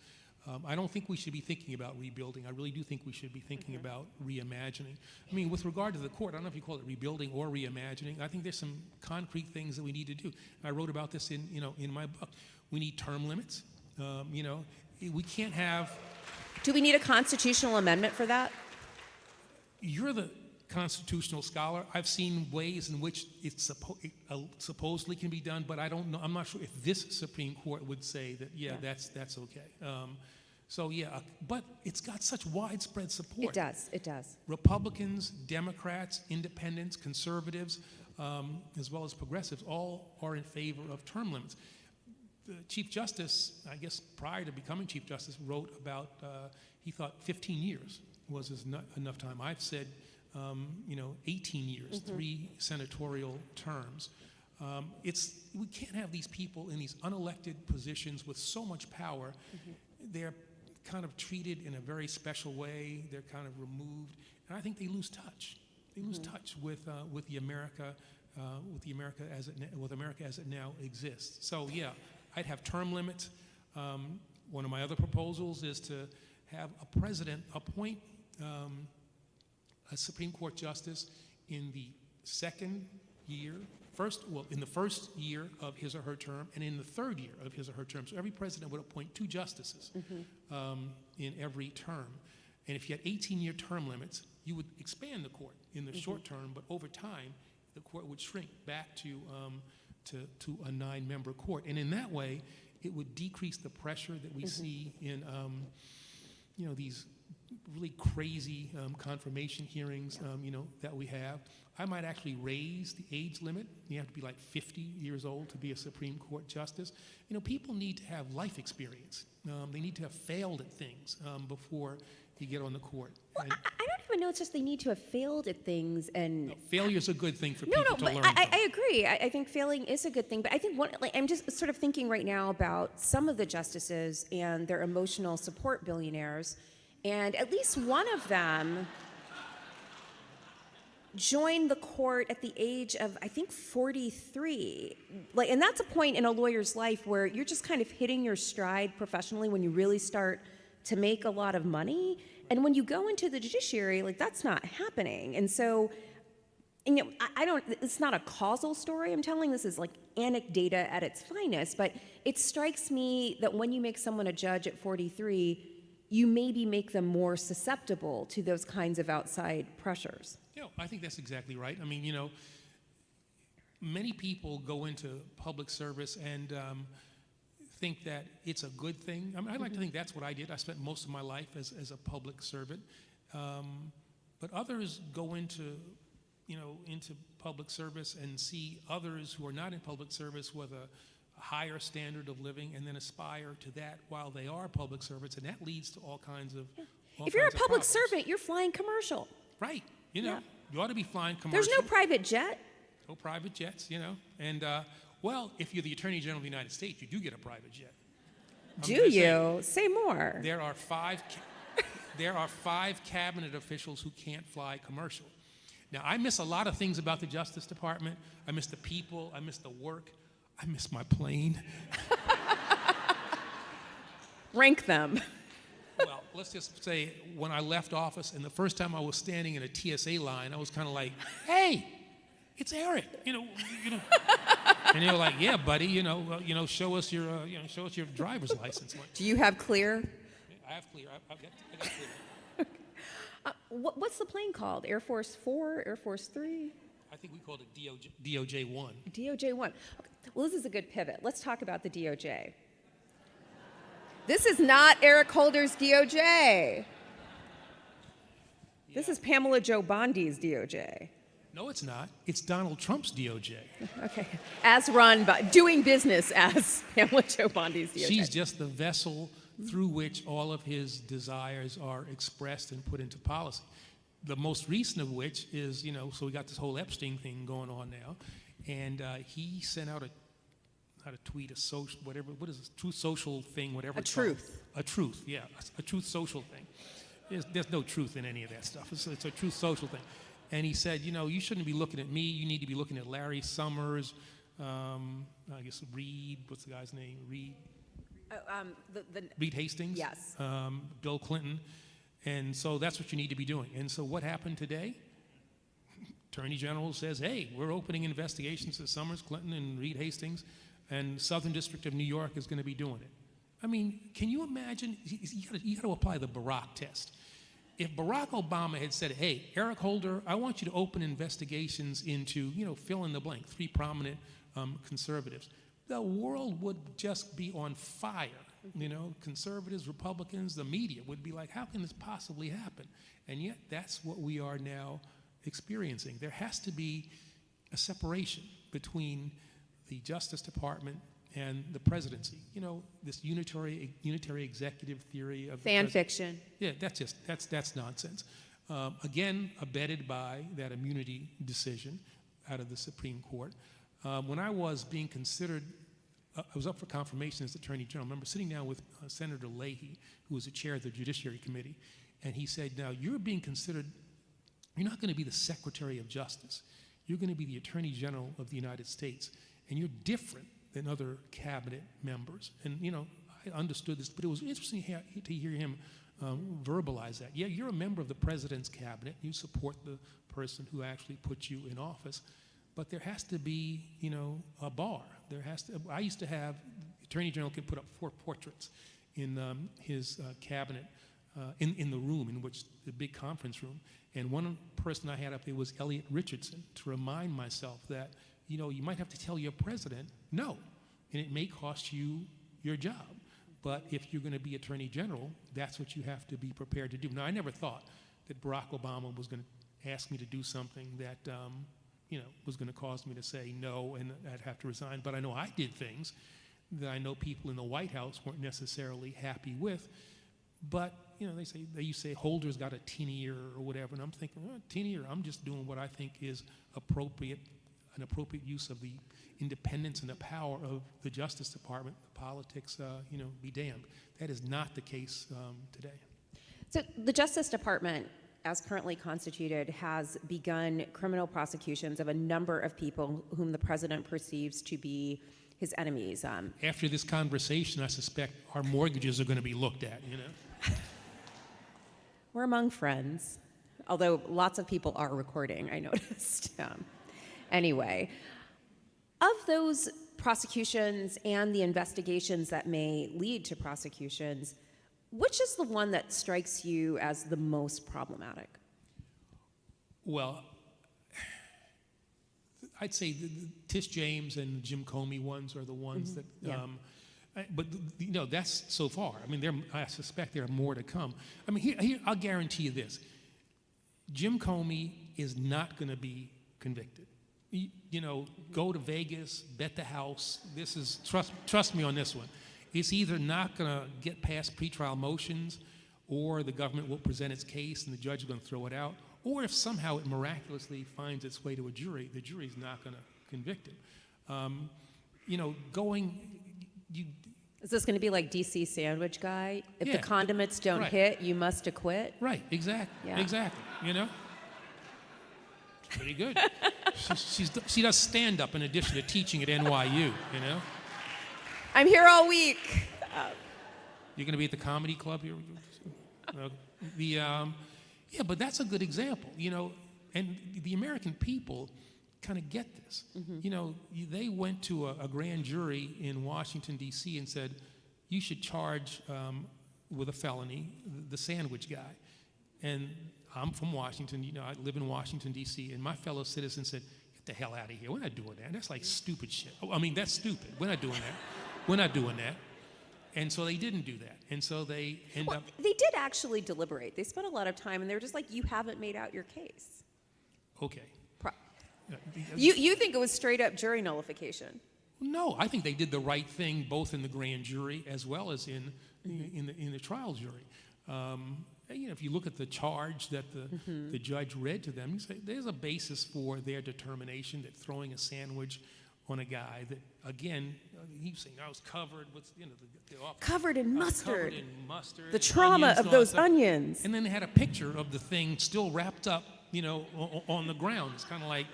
[SPEAKER 3] I don't think we should be thinking about rebuilding. I really do think we should be thinking about reimagining. I mean, with regard to the court, I don't know if you call it rebuilding or reimagining. I think there's some concrete things that we need to do. I wrote about this in my book. We need term limits. We can't have.
[SPEAKER 2] Do we need a constitutional amendment for that?
[SPEAKER 3] You're the constitutional scholar. I've seen ways in which it supposedly can be done, but I don't know. I'm not sure if this Supreme Court would say that. Yeah. That's okay. But it's got such widespread support.
[SPEAKER 2] It does.
[SPEAKER 3] Republicans, Democrats, independents, conservatives, as well as progressives, all are in favor of term limits. The Chief Justice, I guess prior to becoming Chief Justice, wrote about, he thought 15 years was enough time. I've said 18 years, 3 senatorial terms. We can't have these people in these unelected positions with so much power. They're kind of treated in a very special way. They're kind of removed, and I think they lose touch. They lose touch with America as it now exists. So yeah, I'd have term limits. One of my other proposals is to have a president appoint a Supreme Court justice in the in the first year of his or her term, and in the third year of his or her term. So every president would appoint 2 justices in every term. And if you had 18-year term limits, you would expand the court in the short term, but over time, the court would shrink back to a 9-member court. And in that way, it would decrease the pressure that we see in these really crazy confirmation hearings that we have. I might actually raise the age limit. You have to be like 50 years old to be a Supreme Court justice. People need to have life experience. They need to have failed at things before you get on the court.
[SPEAKER 2] Well, I don't even know it's just they need to have failed at things and...
[SPEAKER 3] No, failure's a good thing for people to learn from.
[SPEAKER 2] I agree. I think failing is a good thing, but I think I'm just sort of thinking right now about some of the justices and their emotional support billionaires, and at least one of them joined the court at the age of, I think, 43. And that's a point in a lawyer's life where you're just kind of hitting your stride professionally when you really start to make a lot of money. And when you go into the judiciary, that's not happening. And so, it's not a causal story I'm telling. This is anecdata at its finest, but it strikes me that when you make someone a judge at 43, you maybe make them more susceptible to those kinds of outside pressures.
[SPEAKER 3] I think that's exactly right. I mean, many people go into public service and think that it's a good thing. I mean, I like to think that's what I did. I spent most of my life as a public servant. But others go into public service and see others who are not in public service with a higher standard of living and then aspire to that while they are public servants, and that leads to all kinds of
[SPEAKER 2] If you're a public servant, you're flying commercial.
[SPEAKER 3] Right. You ought to be flying commercial.
[SPEAKER 2] There's no private jet.
[SPEAKER 3] No private jets, And, if you're the Attorney General of the United States, you do get a private jet.
[SPEAKER 2] Do you? Say more.
[SPEAKER 3] There are 5 cabinet officials who can't fly commercial. Now, I miss a lot of things about the Justice Department. I miss the people. I miss the work. I miss my plane.
[SPEAKER 2] Rank them.
[SPEAKER 3] Well, let's just say when I left office and the first time I was standing in a TSA line, I was kind of like, "Hey, it's Eric," And they were like, "Yeah, buddy, show us your driver's license."
[SPEAKER 2] Do you have clear?
[SPEAKER 3] I have clear. I got clear.
[SPEAKER 2] What's the plane called? Air Force 4, Air Force 3?
[SPEAKER 3] I think we called it DOJ-1.
[SPEAKER 2] DOJ-1. Okay. Well, this is a good pivot. Let's talk about the DOJ. This is not Eric Holder's DOJ. This is Pamela Joe Bondi's DOJ.
[SPEAKER 3] No, it's not. It's Donald Trump's DOJ.
[SPEAKER 2] Okay. As run by, doing business as Pamela Joe Bondi's DOJ.
[SPEAKER 3] She's just the vessel through which all of his desires are expressed and put into policy. The most recent of which is, so we got this whole Epstein thing going on now, and he sent out not a tweet, a social, whatever, what is this, truth social thing, whatever it's called. A truth, yeah, a truth social thing. There's no truth in any of that stuff. It's a truth social thing. And he said, you shouldn't be looking at me, you need to be looking at Larry Summers, I guess Reed, what's the guy's name, Reed? Reed Hastings?
[SPEAKER 2] Yes.
[SPEAKER 3] Bill Clinton. And so that's what you need to be doing. And so what happened today? Attorney General says, hey, we're opening investigations to Summers, Clinton, and Reed Hastings, and Southern District of New York is going to be doing it. I mean, can you imagine? You got to apply the Barack test. If Barack Obama had said, hey, Eric Holder, I want you to open investigations into, fill in the blank, 3 prominent conservatives, the world would just be on fire. Conservatives, Republicans, the media would be like, how can this possibly happen? And yet that's what we are now experiencing. There has to be a separation between the Justice Department and the presidency. This unitary executive theory of
[SPEAKER 2] fan fiction.
[SPEAKER 3] Yeah, that's nonsense. Again, abetted by that immunity decision out of the Supreme Court. When I was being considered, I was up for confirmation as Attorney General. I remember sitting down with Senator Leahy, who was the chair of the Judiciary Committee, and he said, now you're being considered, you're not going to be the Secretary of Justice. You're going to be the Attorney General of the United States, and you're different than other cabinet members. And, I understood this, but it was interesting to hear him verbalize that. Yeah, you're a member of the president's cabinet. You support the person who actually put you in office. But there has to be, a bar. I used to have, the Attorney General could put up 4 portraits in his cabinet, in the room, in which the big conference room. And one person I had up there was Elliot Richardson, to remind myself that, you might have to tell your president no, and it may cost you your job. But if you're going to be Attorney General, that's what you have to be prepared to do. Now, I never thought that Barack Obama was going to ask me to do something that, was going to cause me to say no and I'd have to resign. But I know I did things that I know people in the White House weren't necessarily happy with. But, they used to say Holder's got a tin ear or whatever. And I'm thinking, tin ear, I'm just doing what I think is an appropriate use of the independence and the power of the Justice Department. The politics, be damned. That is not the case today.
[SPEAKER 2] So the Justice Department, as currently constituted, has begun criminal prosecutions of a number of people whom the president perceives to be his enemies.
[SPEAKER 3] After this conversation, I suspect our mortgages are going to be looked at,
[SPEAKER 2] We're among friends, although lots of people are recording, I noticed. Anyway, of those prosecutions and the investigations that may lead to prosecutions, which is the one that strikes you as the most problematic?
[SPEAKER 3] Well, I'd say the Tish James and the Jim Comey ones are the ones that, but that's so far. I mean, I suspect there are more to come. I mean, here I'll guarantee you this: Jim Comey is not going to be convicted. Go to Vegas, bet the house. This is trust me on this one. It's either not going to get past pretrial motions, or the government will present its case and the judge is going to throw it out, or if somehow it miraculously finds its way to a jury, the jury's not going to convict him.
[SPEAKER 2] Is this going to be like DC Sandwich Guy? If
[SPEAKER 3] Yeah,
[SPEAKER 2] the condiments don't
[SPEAKER 3] right.
[SPEAKER 2] hit, you must acquit?
[SPEAKER 3] Right, exactly,
[SPEAKER 2] Yeah.
[SPEAKER 3] exactly, Pretty good. She does stand-up in addition to teaching at NYU,
[SPEAKER 2] I'm here all week.
[SPEAKER 3] You're going to be at the comedy club here? Yeah, but that's a good example, and the American people kind of get this. They went to a grand jury in Washington, D.C. and said, you should charge with a felony the sandwich guy. And I'm from Washington, I live in Washington, D.C., and my fellow citizens said, get the hell out of here. We're not doing that. That's like stupid shit. That's stupid. We're not doing that. We're not doing that. And so they didn't do that. And so they end up...
[SPEAKER 2] They did actually deliberate. They spent a lot of time, and they were just like, you haven't made out your case.
[SPEAKER 3] Okay.
[SPEAKER 2] You think it was straight up jury nullification?
[SPEAKER 3] No, I think they did the right thing both in the grand jury as well as in the trial jury. If you look at the charge that the judge read to them, you say there's a basis for their determination that throwing a sandwich on a guy that, again, he was saying I was covered with,
[SPEAKER 2] Covered in mustard.
[SPEAKER 3] Covered in mustard.
[SPEAKER 2] The
[SPEAKER 3] and
[SPEAKER 2] trauma
[SPEAKER 3] onions
[SPEAKER 2] of
[SPEAKER 3] and all
[SPEAKER 2] those
[SPEAKER 3] that stuff.
[SPEAKER 2] onions.
[SPEAKER 3] And then they had a picture of the thing still wrapped up, on the ground. It's kind of like,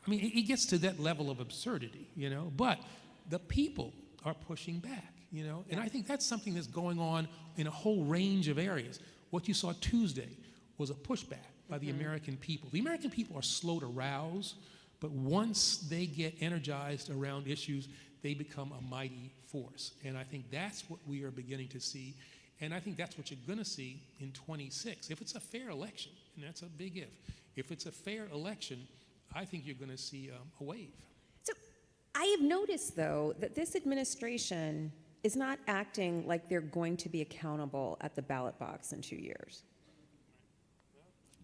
[SPEAKER 3] it gets to that level of absurdity, but the people are pushing back, and I think that's something that's going on in a whole range of areas. What you saw Tuesday was a pushback by the American people. The American people are slow to rouse, but once they get energized around issues, they become a mighty force. And I think that's what we are beginning to see, and I think that's what you're going to see in 26. If it's a fair election, and that's a big if it's a fair election, I think you're going to see a wave.
[SPEAKER 2] So I have noticed, though, that this administration is not acting like they're going to be accountable at the ballot box in 2 years.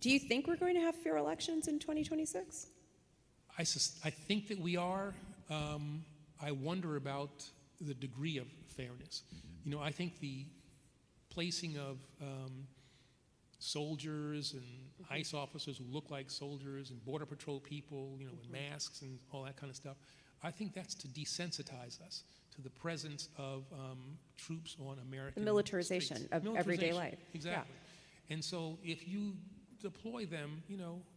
[SPEAKER 2] Do you think we're going to have fair elections in 2026?
[SPEAKER 3] I think that we are. I wonder about the degree of fairness. I think the placing of soldiers and ICE officers who look like soldiers and Border Patrol people, with masks and all that kind of stuff, I think that's to desensitize us to the presence of troops on American
[SPEAKER 2] The militarization
[SPEAKER 3] streets.
[SPEAKER 2] of everyday life.
[SPEAKER 3] Exactly. Yeah. And so if you deploy them,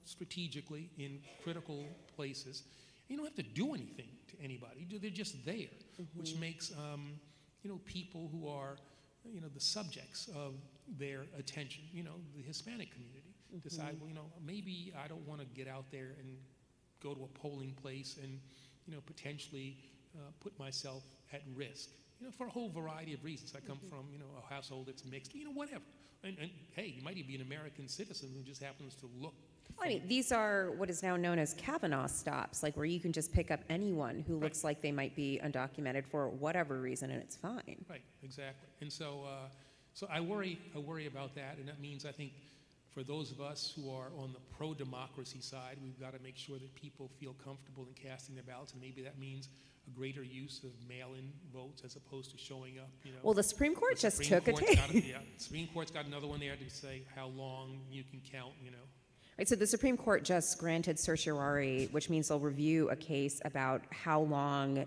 [SPEAKER 3] strategically in critical places, you don't have to do anything to anybody. They're just there, which makes, people who are the subjects of their attention. The Hispanic community decide, well, maybe I don't want to get out there and go to a polling place and, potentially put myself at risk, for a whole variety of reasons. I come from, a household that's mixed, whatever. And hey, you might even be an American citizen who just happens to look.
[SPEAKER 2] I mean, these are what is now known as Kavanaugh stops, like where you can just pick up anyone who looks like they might be undocumented for whatever reason, and it's fine.
[SPEAKER 3] Right, exactly. And so I worry about that, and that means, I think, for those of us who are on the pro-democracy side, we've got to make sure that people feel comfortable in casting their ballots, and maybe that means a greater use of mail-in votes as opposed to showing up.
[SPEAKER 2] Well, the Supreme Court just took
[SPEAKER 3] The
[SPEAKER 2] it.
[SPEAKER 3] Supreme Court's got another one there to say how long you can count.
[SPEAKER 2] Right, so the Supreme Court just granted certiorari, which means they'll review a case about how long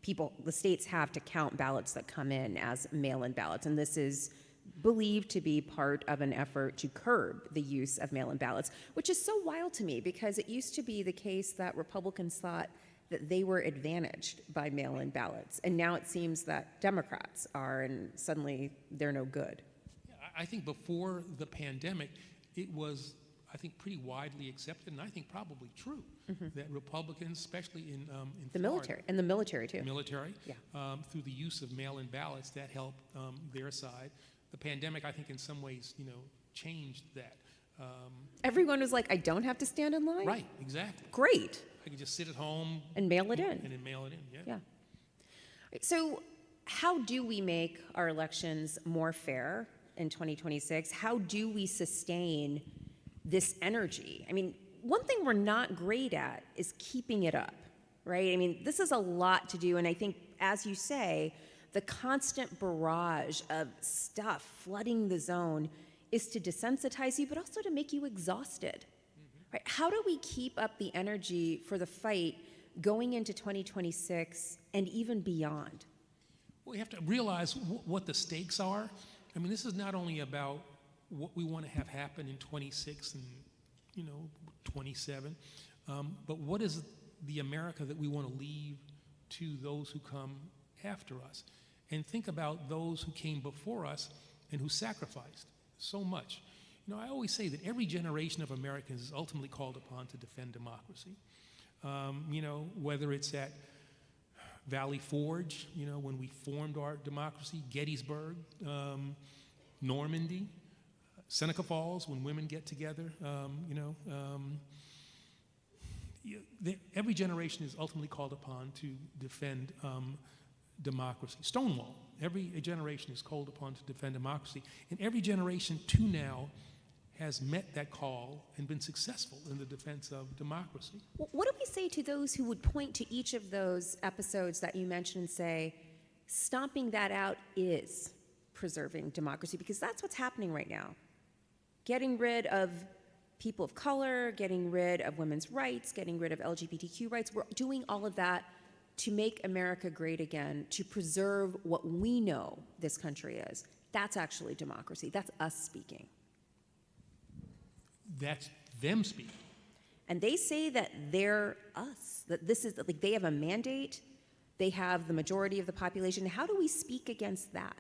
[SPEAKER 2] the states have to count ballots that come in as mail-in ballots, and this is believed to be part of an effort to curb the use of mail-in ballots, which is so wild to me because it used to be the case that Republicans thought that they were advantaged by mail-in ballots, and now it seems that Democrats are, and suddenly they're no good.
[SPEAKER 3] I think before the pandemic, it was, I think, pretty widely accepted, and I think probably true, that Republicans, especially in
[SPEAKER 2] The
[SPEAKER 3] Florida,
[SPEAKER 2] military, and the military too.
[SPEAKER 3] Through the use of mail-in ballots, that helped their side. The pandemic, I think, in some ways, changed that.
[SPEAKER 2] Everyone was like, I don't have to stand in line?
[SPEAKER 3] Right, exactly.
[SPEAKER 2] Great.
[SPEAKER 3] I could just sit at home.
[SPEAKER 2] And mail it in.
[SPEAKER 3] And then mail it in, yeah.
[SPEAKER 2] So how do we make our elections more fair in 2026? How do we sustain this energy? I mean, one thing we're not great at is keeping it up, right? I mean, this is a lot to do, and I think, as you say, the constant barrage of stuff flooding the zone is to desensitize you, but also to make you exhausted. Right? How do we keep up the energy for the fight going into 2026 and even beyond?
[SPEAKER 3] Well, we have to realize what the stakes are. I mean, this is not only about what we want to have happen in 26 and 27, but what is the America that we want to leave to those who come after us? And think about those who came before us and who sacrificed so much. I always say that every generation of Americans is ultimately called upon to defend democracy. Whether it's at Valley Forge, when we formed our democracy, Gettysburg, Normandy, Seneca Falls, when women get together, every generation is ultimately called upon to defend democracy. Stonewall, every generation is called upon to defend democracy, and every generation to now has met that call and been successful in the defense of democracy.
[SPEAKER 2] What do we say to those who would point to each of those episodes that you mentioned and say, stomping that out is preserving democracy? Because that's what's happening right now. Getting rid of people of color, getting rid of women's rights, getting rid of LGBTQ rights. We're doing all of that to make America great again, to preserve what we know this country is. That's actually democracy. That's us speaking.
[SPEAKER 3] That's them speaking.
[SPEAKER 2] And they say that they're us, that this is, like, they have a mandate, they have the majority of the population. How do we speak against that?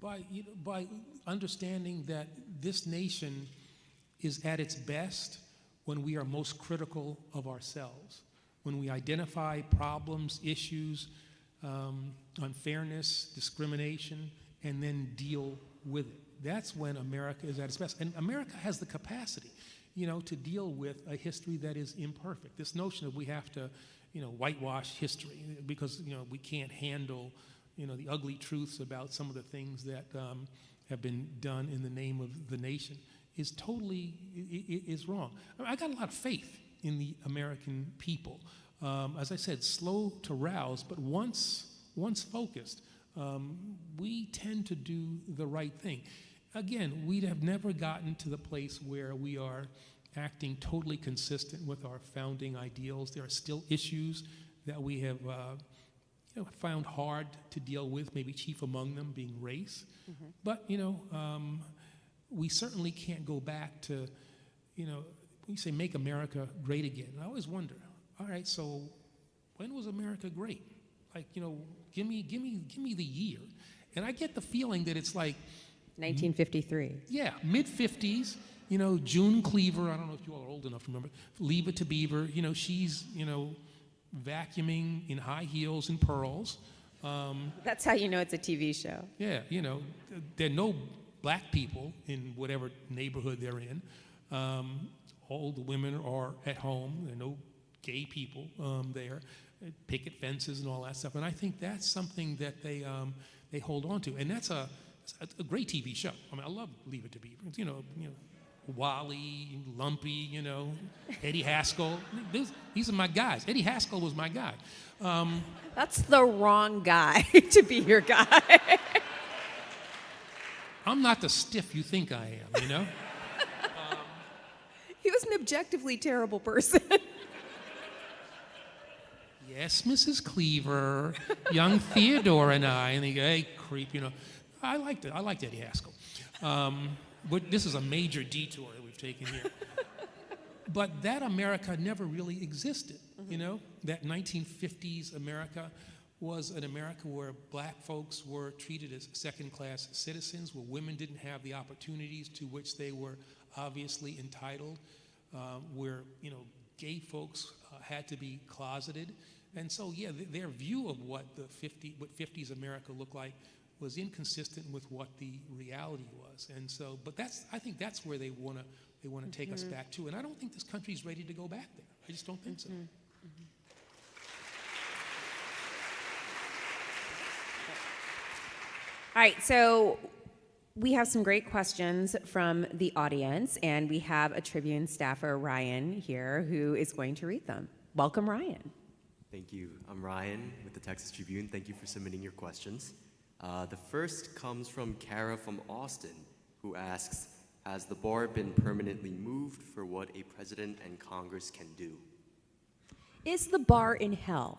[SPEAKER 3] By understanding that this nation is at its best when we are most critical of ourselves, when we identify problems, issues, unfairness, discrimination, and then deal with it. That's when America is at its best. And America has the capacity, to deal with a history that is imperfect. This notion that we have to, whitewash history because, we can't handle, the ugly truths about some of the things that have been done in the name of the nation is totally is wrong. I got a lot of faith in the American people. As I said, slow to rouse, but once focused, we tend to do the right thing. Again, we'd have never gotten to the place where we are acting totally consistent with our founding ideals. There are still issues that we have found hard to deal with, maybe chief among them being race. Mm-hmm. But, we certainly can't go back to, we say make America great again. And I always wonder, all right, so when was America great? Like, give me the year. And I get the feeling that it's like,
[SPEAKER 2] 1953.
[SPEAKER 3] yeah, mid-50s, June Cleaver, I don't know if you all are old enough to remember, Leave It to Beaver, she's, vacuuming in high heels and pearls.
[SPEAKER 2] That's how you know it's a TV show.
[SPEAKER 3] Yeah, there are no black people in whatever neighborhood they're in. All the women are at home. There are no gay people there, picket fences and all that stuff. And I think that's something that they hold on to. And that's a great TV show. I mean, I love Leave It to Beaver. It's, Wally, Lumpy, Eddie Haskell. These are my guys. Eddie Haskell was my guy.
[SPEAKER 2] That's the wrong guy to be your guy.
[SPEAKER 3] I'm not the stiff you think I am,
[SPEAKER 2] He was an objectively terrible person.
[SPEAKER 3] Yes, Mrs. Cleaver, young Theodore and I, and they go, hey, creep, I liked it. I liked Eddie Haskell. But this is a major detour that we've taken here. But that America never really existed, That 1950s America was an America where black folks were treated as second-class citizens, where women didn't have the opportunities to which they were obviously entitled, where, gay folks had to be closeted. And so, yeah, their view of what 50s America looked like was inconsistent with what the reality was. And so, but I think that's where they want to take us back to. And I don't think this country's ready to go back there. I just don't think so.
[SPEAKER 2] All right, so we have some great questions from the audience, and we have a Tribune staffer, Ryan, here, who is going to read them. Welcome, Ryan.
[SPEAKER 4] Thank you. I'm Ryan with the Texas Tribune. Thank you for submitting your questions. The first comes from Kara from Austin, who asks, has the bar been permanently moved for what a president and Congress can do?
[SPEAKER 2] Is the bar in hell?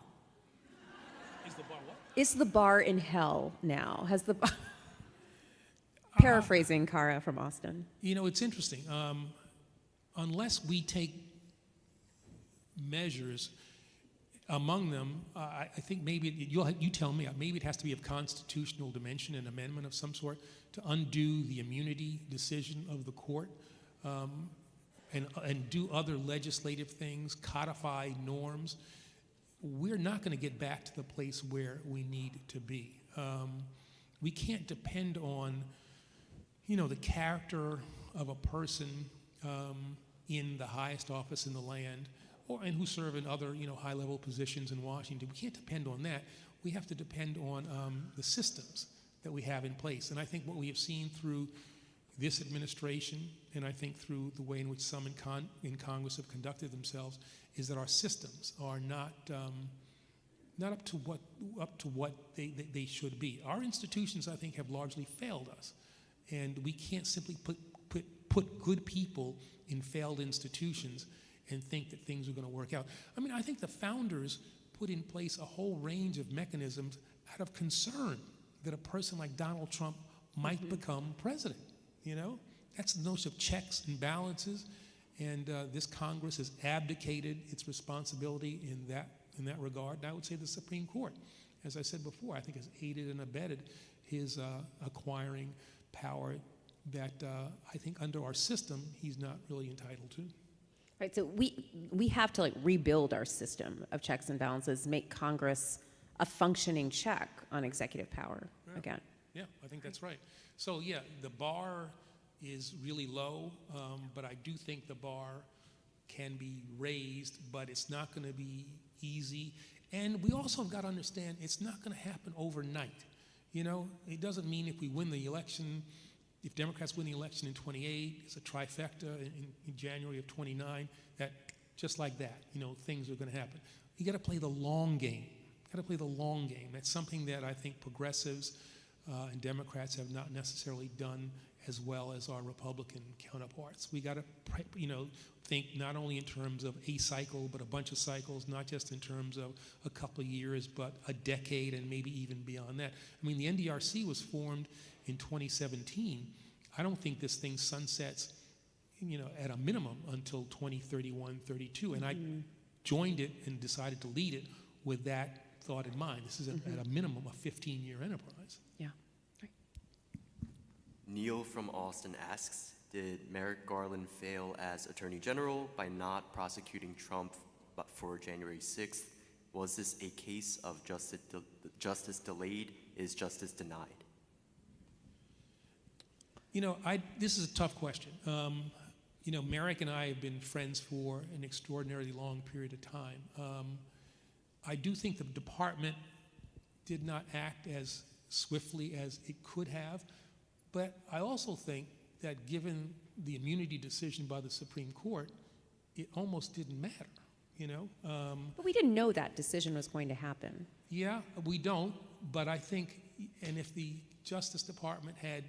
[SPEAKER 3] Is the bar what?
[SPEAKER 2] Is the bar in hell now? Has the bar... Paraphrasing Kara from Austin.
[SPEAKER 3] It's interesting. Unless we take measures, among them, I think maybe, you tell me, maybe it has to be of constitutional dimension, an amendment of some sort, to undo the immunity decision of the court, and do other legislative things, codify norms. We're not going to get back to the place where we need to be. We can't depend on, the character of a person in the highest office in the land, and who serve in other, high-level positions in Washington. We can't depend on that. We have to depend on the systems that we have in place. And I think what we have seen through this administration, and I think through the way in which some in Congress have conducted themselves, is that our systems are not up to what they should be. Our institutions, I think, have largely failed us, and we can't simply put good people in failed institutions and think that things are going to work out. I mean, I think the founders put in place a whole range of mechanisms out of concern that a person like Donald Trump might become president. That's the notion of checks and balances, and this Congress has abdicated its responsibility in that regard. And I would say the Supreme Court, as I said before, I think has aided and abetted his acquiring power that I think under our system he's not really entitled to.
[SPEAKER 2] Right, so we have to rebuild our system of checks and balances, make Congress a functioning check on executive power again.
[SPEAKER 3] Yeah, I think that's right. So yeah, the bar is really low, but I do think the bar can be raised, but it's not going to be easy. And we also have got to understand it's not going to happen overnight. It doesn't mean if we win the election, if Democrats win the election in 28, it's a trifecta in January of 29, that just like that, things are going to happen. You got to play the long game. That's something that I think progressives and Democrats have not necessarily done as well as our Republican counterparts. We got to, think not only in terms of a cycle, but a bunch of cycles, not just in terms of a couple of years, but a decade and maybe even beyond that. I mean, the NDRC was formed in 2017. I don't think this thing sunsets, at a minimum until 2031, 32. And I joined it and decided to lead it with that thought in mind. This is at a minimum a 15-year enterprise.
[SPEAKER 2] Yeah.
[SPEAKER 4] Neil from Austin asks, did Merrick Garland fail as Attorney General by not prosecuting Trump for January 6th? Was this a case of justice delayed? Is justice denied?
[SPEAKER 3] You know, this is a tough question. You know, Merrick and I have been friends for an extraordinarily long period of time. I do think the department did not act as swiftly as it could have, but I also think that given the immunity decision by the Supreme Court, it almost didn't matter, you know?
[SPEAKER 2] But we didn't know that decision was going to happen.
[SPEAKER 3] Yeah, we don't, but I think, and if the Justice Department had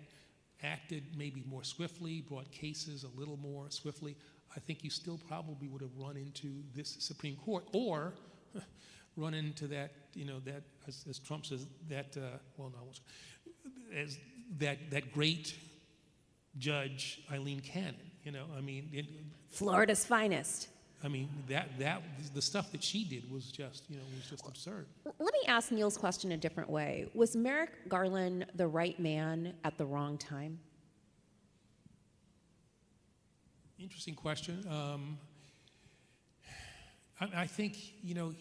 [SPEAKER 3] acted maybe more swiftly, brought cases a little more swiftly, I think you still probably would have run into this Supreme Court, or run into that, you know, that, as Trump says, that, as that great judge, Eileen Cannon, you know, I mean,
[SPEAKER 2] Florida's finest.
[SPEAKER 3] I mean, the stuff that she did was just, you know, was just absurd.
[SPEAKER 2] Let me ask Neil's question a different way. Was Merrick Garland the right man at the wrong time?
[SPEAKER 3] Interesting question. I think, you know,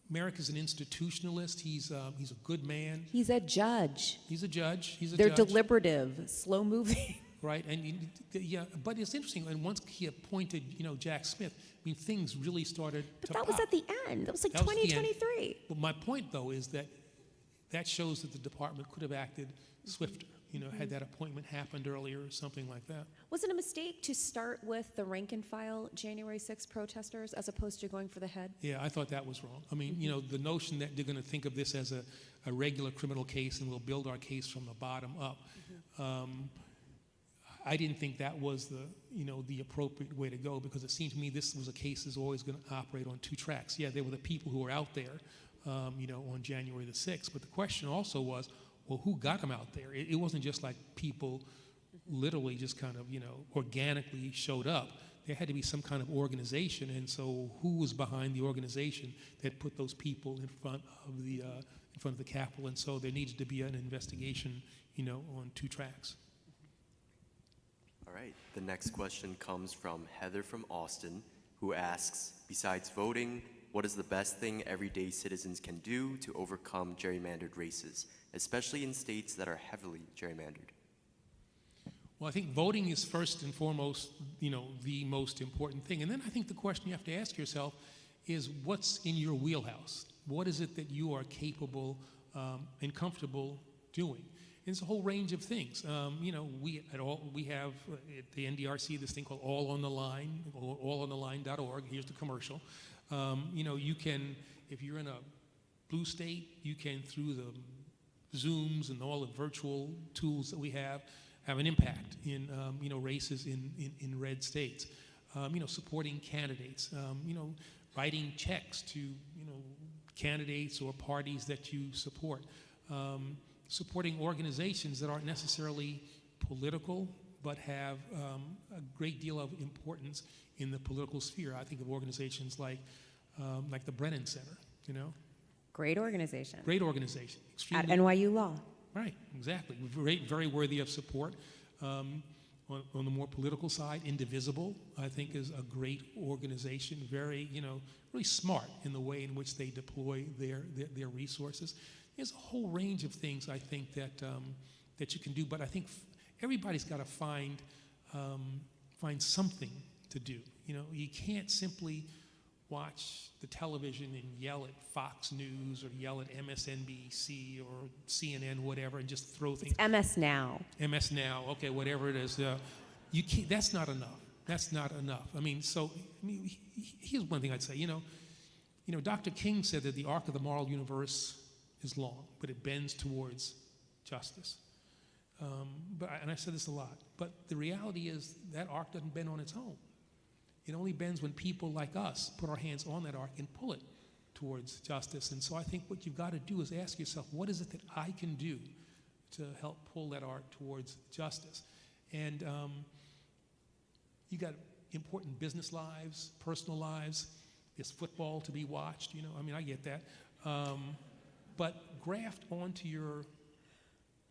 [SPEAKER 3] Merrick is an institutionalist. He's a good man.
[SPEAKER 2] He's a judge.
[SPEAKER 3] He's a judge.
[SPEAKER 2] They're deliberative, slow moving.
[SPEAKER 3] Right, and yeah, but it's interesting. And once he appointed, you know, Jack Smith, I mean, things really started
[SPEAKER 2] But
[SPEAKER 3] to
[SPEAKER 2] that
[SPEAKER 3] pop.
[SPEAKER 2] was at the end. That was like
[SPEAKER 3] That was at the end.
[SPEAKER 2] 2023.
[SPEAKER 3] But my point, though, is that that shows that the department could have acted swifter. You know, had that appointment happened earlier or something like that.
[SPEAKER 2] Was it a mistake to start with the rank and file January 6th protesters as opposed to going for the head?
[SPEAKER 3] Yeah, I thought that was wrong. I mean, you know, the notion that they're going to think of this as a regular criminal case and we'll build our case from the bottom up. I didn't think that was the appropriate way to go, because it seemed to me this was a case that's always going to operate on two tracks. Yeah, there were the people who were out there, you know, on January the 6th, but the question also was, well, who got them out there? It wasn't just like people literally just kind of, you know, organically showed up. There had to be some kind of organization, and so who was behind the organization that put those people in front of the Capitol? And so there needed to be an investigation, you know, on two tracks.
[SPEAKER 4] All right, the next question comes from Heather from Austin, who asks, besides voting, what is the best thing everyday citizens can do to overcome gerrymandered races, especially in states that are heavily gerrymandered?
[SPEAKER 3] Well, I think voting is first and foremost, you know, the most important thing. And then I think the question you have to ask yourself is, what's in your wheelhouse? What is it that you are capable and comfortable doing? And it's a whole range of things. You know, we have at the NDRC this thing called All on the Line, allontheline.org. Here's the commercial. You know, you can, if you're in a blue state, you can, through the Zooms and all the virtual tools that we have an impact in, you know, races in red states. You know, supporting candidates, you know, writing checks to, you know, candidates or parties that you support. Supporting organizations that aren't necessarily political, but have a great deal of importance in the political sphere. I think of organizations like the Brennan Center, you know.
[SPEAKER 2] Great organization.
[SPEAKER 3] Great organization.
[SPEAKER 2] At NYU Law.
[SPEAKER 3] Right, exactly. Very worthy of support. On the more political side, Indivisible, I think, is a great organization. Very, you know, really smart in the way in which they deploy their resources. There's a whole range of things I think that you can do, but I think everybody's got to find something to do. You know, you can't simply watch the television and yell at Fox News or yell at MSNBC or CNN, whatever, and just throw things.
[SPEAKER 2] MS Now.
[SPEAKER 3] MS Now, okay, whatever it is. You can't. That's not enough. That's not enough. I mean, here's one thing I'd say. You know, Dr. King said that the arc of the moral universe is long, but it bends towards justice. And I've said this a lot, but the reality is that arc doesn't bend on its own. It only bends when people like us put our hands on that arc and pull it towards justice. And so I think what you've got to do is ask yourself, what is it that I can do to help pull that arc towards justice? And you got important business lives, personal lives. There's football to be watched, you know. I mean, I get that. But graft onto your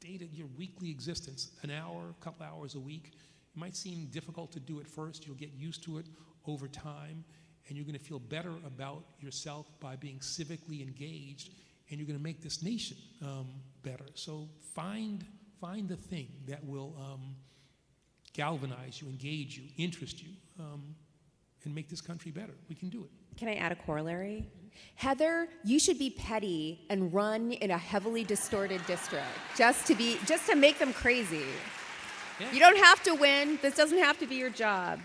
[SPEAKER 3] your weekly existence, an hour, a couple hours a week. It might seem difficult to do at first. You'll get used to it over time, and you're going to feel better about yourself by being civically engaged, and you're going to make this nation better. So find the thing that will galvanize you, engage you, interest you, and make this country better. We can do it.
[SPEAKER 2] Can I add a corollary? Heather, you should be petty and run in a heavily distorted district just to make them crazy.
[SPEAKER 3] Yeah.
[SPEAKER 2] You don't have to win. This doesn't have to be your job.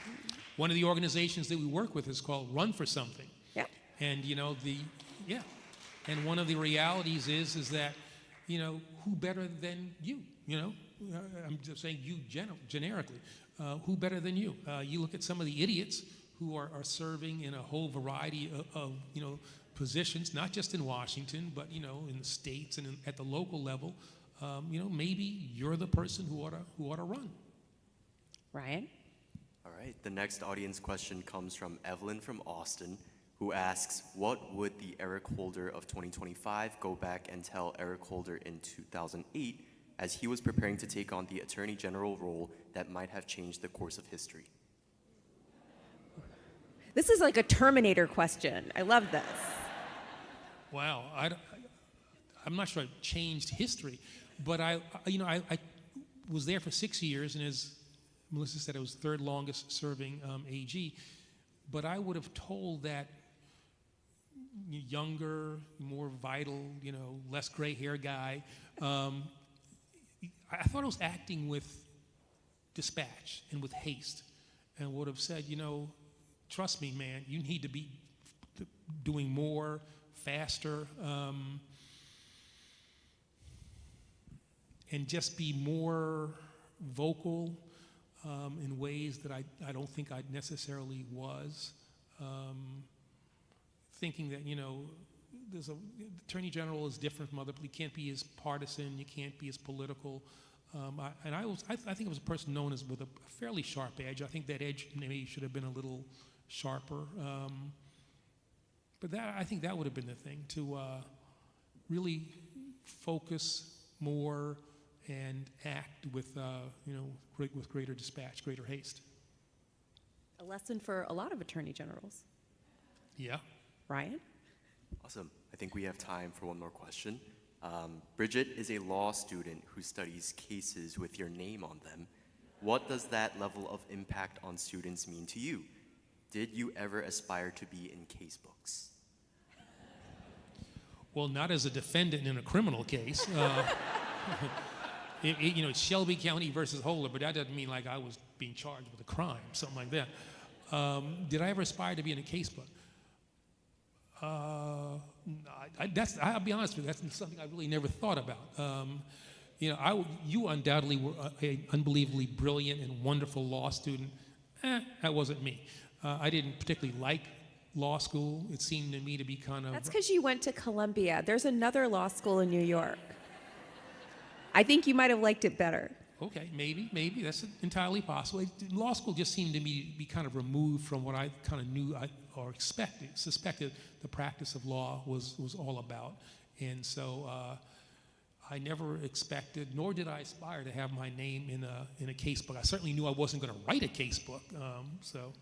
[SPEAKER 3] One of the organizations that we work with is called Run for Something.
[SPEAKER 2] Yeah.
[SPEAKER 3] And and one of the realities is that, who better than you? I'm just saying you generically. Who better than you? You look at some of the idiots who are serving in a whole variety of positions, not just in Washington, but in the states and at the local level. Maybe you're the person who ought to run.
[SPEAKER 2] Ryan?
[SPEAKER 4] All right, the next audience question comes from Evelyn from Austin, who asks, what would the Eric Holder of 2025 go back and tell Eric Holder in 2008 as he was preparing to take on the Attorney General role that might have changed the course of history?
[SPEAKER 2] This is like a Terminator question. I love this.
[SPEAKER 3] Wow, I'm not sure I've changed history, but I was there for 6 years, and as Melissa said, I was third longest serving AG. But I would have told that younger, more vital, less gray hair guy. I thought I was acting with dispatch and with haste, and would have said, trust me, man, you need to be doing more, faster, and just be more vocal in ways that I don't think I necessarily was. Thinking that, the Attorney General is different from other people. You can't be as partisan, you can't be as political. I think I was a person known as with a fairly sharp edge. I think that edge maybe should have been a little sharper. But I think that would have been the thing, to really focus more and act with greater dispatch, greater haste.
[SPEAKER 2] A lesson for a lot of attorney generals.
[SPEAKER 3] Yeah.
[SPEAKER 2] Ryan?
[SPEAKER 4] Awesome. I think we have time for one more question. Bridget is a law student who studies cases with your name on them. What does that level of impact on students mean to you? Did you ever aspire to be in case books?
[SPEAKER 3] Well, not as a defendant in a criminal case. It's Shelby County versus Holder, but that doesn't mean like I was being charged with a crime, something like that. Did I ever aspire to be in a case book? I'll be honest with you, that's something I really never thought about. You undoubtedly were an unbelievably brilliant and wonderful law student. That wasn't me. I didn't particularly like law school. It seemed to me to be kind of...
[SPEAKER 2] That's because you went to Columbia. There's another law school in New York. I think you might have liked it better.
[SPEAKER 3] Okay, maybe. That's entirely possible. Law school just seemed to me to be kind of removed from what I kind of knew or suspected the practice of law was all about. And so I never expected, nor did I aspire to have my name in a case book. I certainly knew I wasn't going to write a case book, so...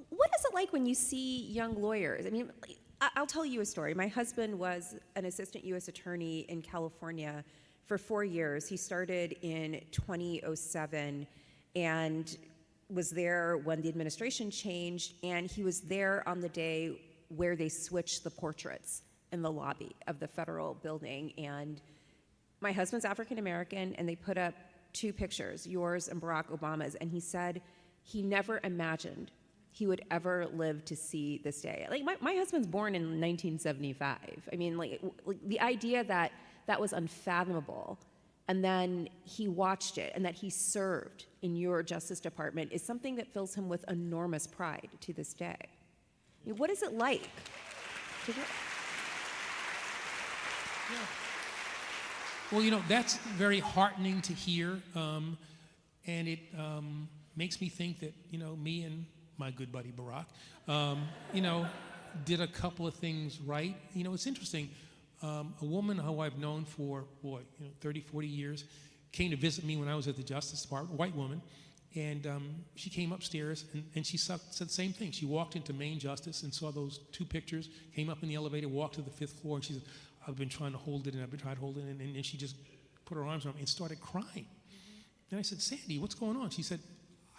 [SPEAKER 2] What is it like when you see young lawyers? I mean, I'll tell you a story. My husband was an assistant U.S. attorney in California for 4 years. He started in 2007 and was there when the administration changed, and he was there on the day where they switched the portraits in the lobby of the federal building. And my husband's African American, and they put up 2 pictures, yours and Barack Obama's, and he said he never imagined he would ever live to see this day. Like, my husband's born in 1975. I mean, like the idea that that was unfathomable, and then he watched it, and that he served in your Justice Department is something that fills him with enormous pride to this day. I mean, what is it like?
[SPEAKER 3] Well, that's very heartening to hear, and it makes me think that, me and my good buddy Barack, did a couple of things right. It's interesting. A woman who I've known for, 30, 40 years, came to visit me when I was at the Justice Department, a white woman, and she came upstairs, and she said the same thing. She walked into Main Justice and saw those two pictures, came up in the elevator, walked to the 5th floor, and she said, I've been trying to hold it, and I've been trying to hold it, and then she just put her arms around me and started crying. And I said, Sandy, what's going on? She said,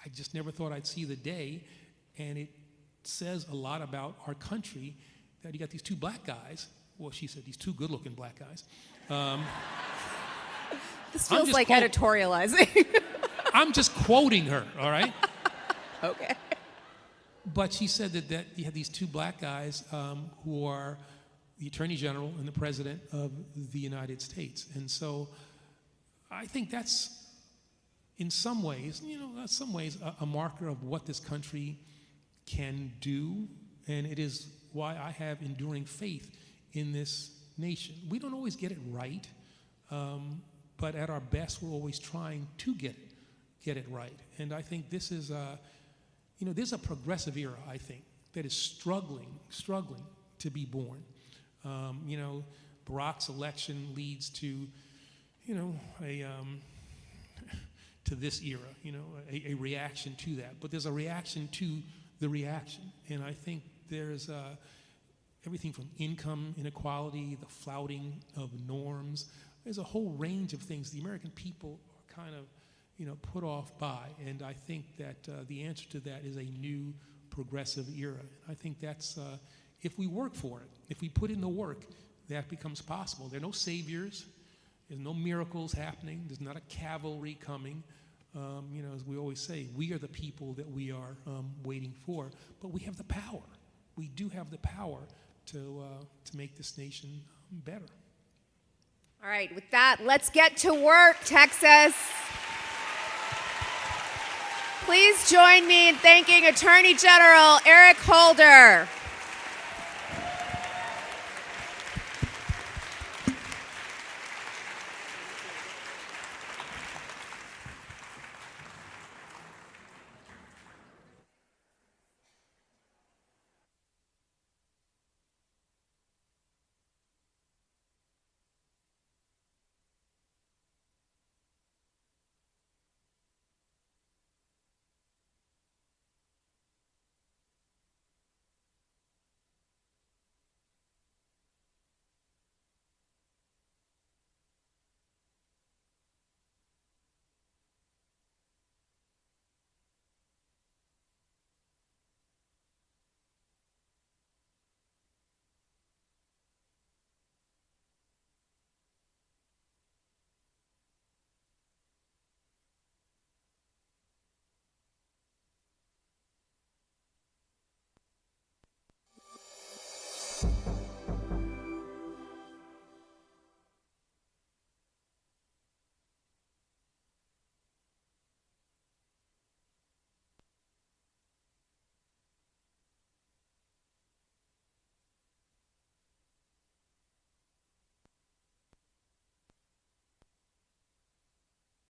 [SPEAKER 3] I just never thought I'd see the day, and it says a lot about our country that you got these two black guys. Well, she said these two good-looking black guys.
[SPEAKER 2] This
[SPEAKER 3] I'm
[SPEAKER 2] feels
[SPEAKER 3] just
[SPEAKER 2] like
[SPEAKER 3] quote-
[SPEAKER 2] editorializing.
[SPEAKER 3] I'm just quoting her, all right?
[SPEAKER 2] Okay.
[SPEAKER 3] But she said that you have these two black guys who are the Attorney General and the President of the United States. And so I think that's, in some ways, a marker of what this country can do. And it is why I have enduring faith in this nation. We don't always get it right, but at our best, we're always trying to get it right. And I think this is there's a progressive era, I think, that is struggling to be born. Barack's election leads to, to this era, a reaction to that. But there's a reaction to the reaction. And I think there's everything from income inequality, the flouting of norms. There's a whole range of things the American people are kind of, put off by. And I think that the answer to that is a new progressive era. I think that's, if we work for it, if we put in the work, that becomes possible. There are no saviors. There's no miracles happening. There's not a cavalry coming. As we always say, we are the people that we are waiting for. But we have the power. We do have the power to make this nation better.
[SPEAKER 2] All right, with that, let's get to work, Texas. Please join me in thanking Attorney General Eric Holder.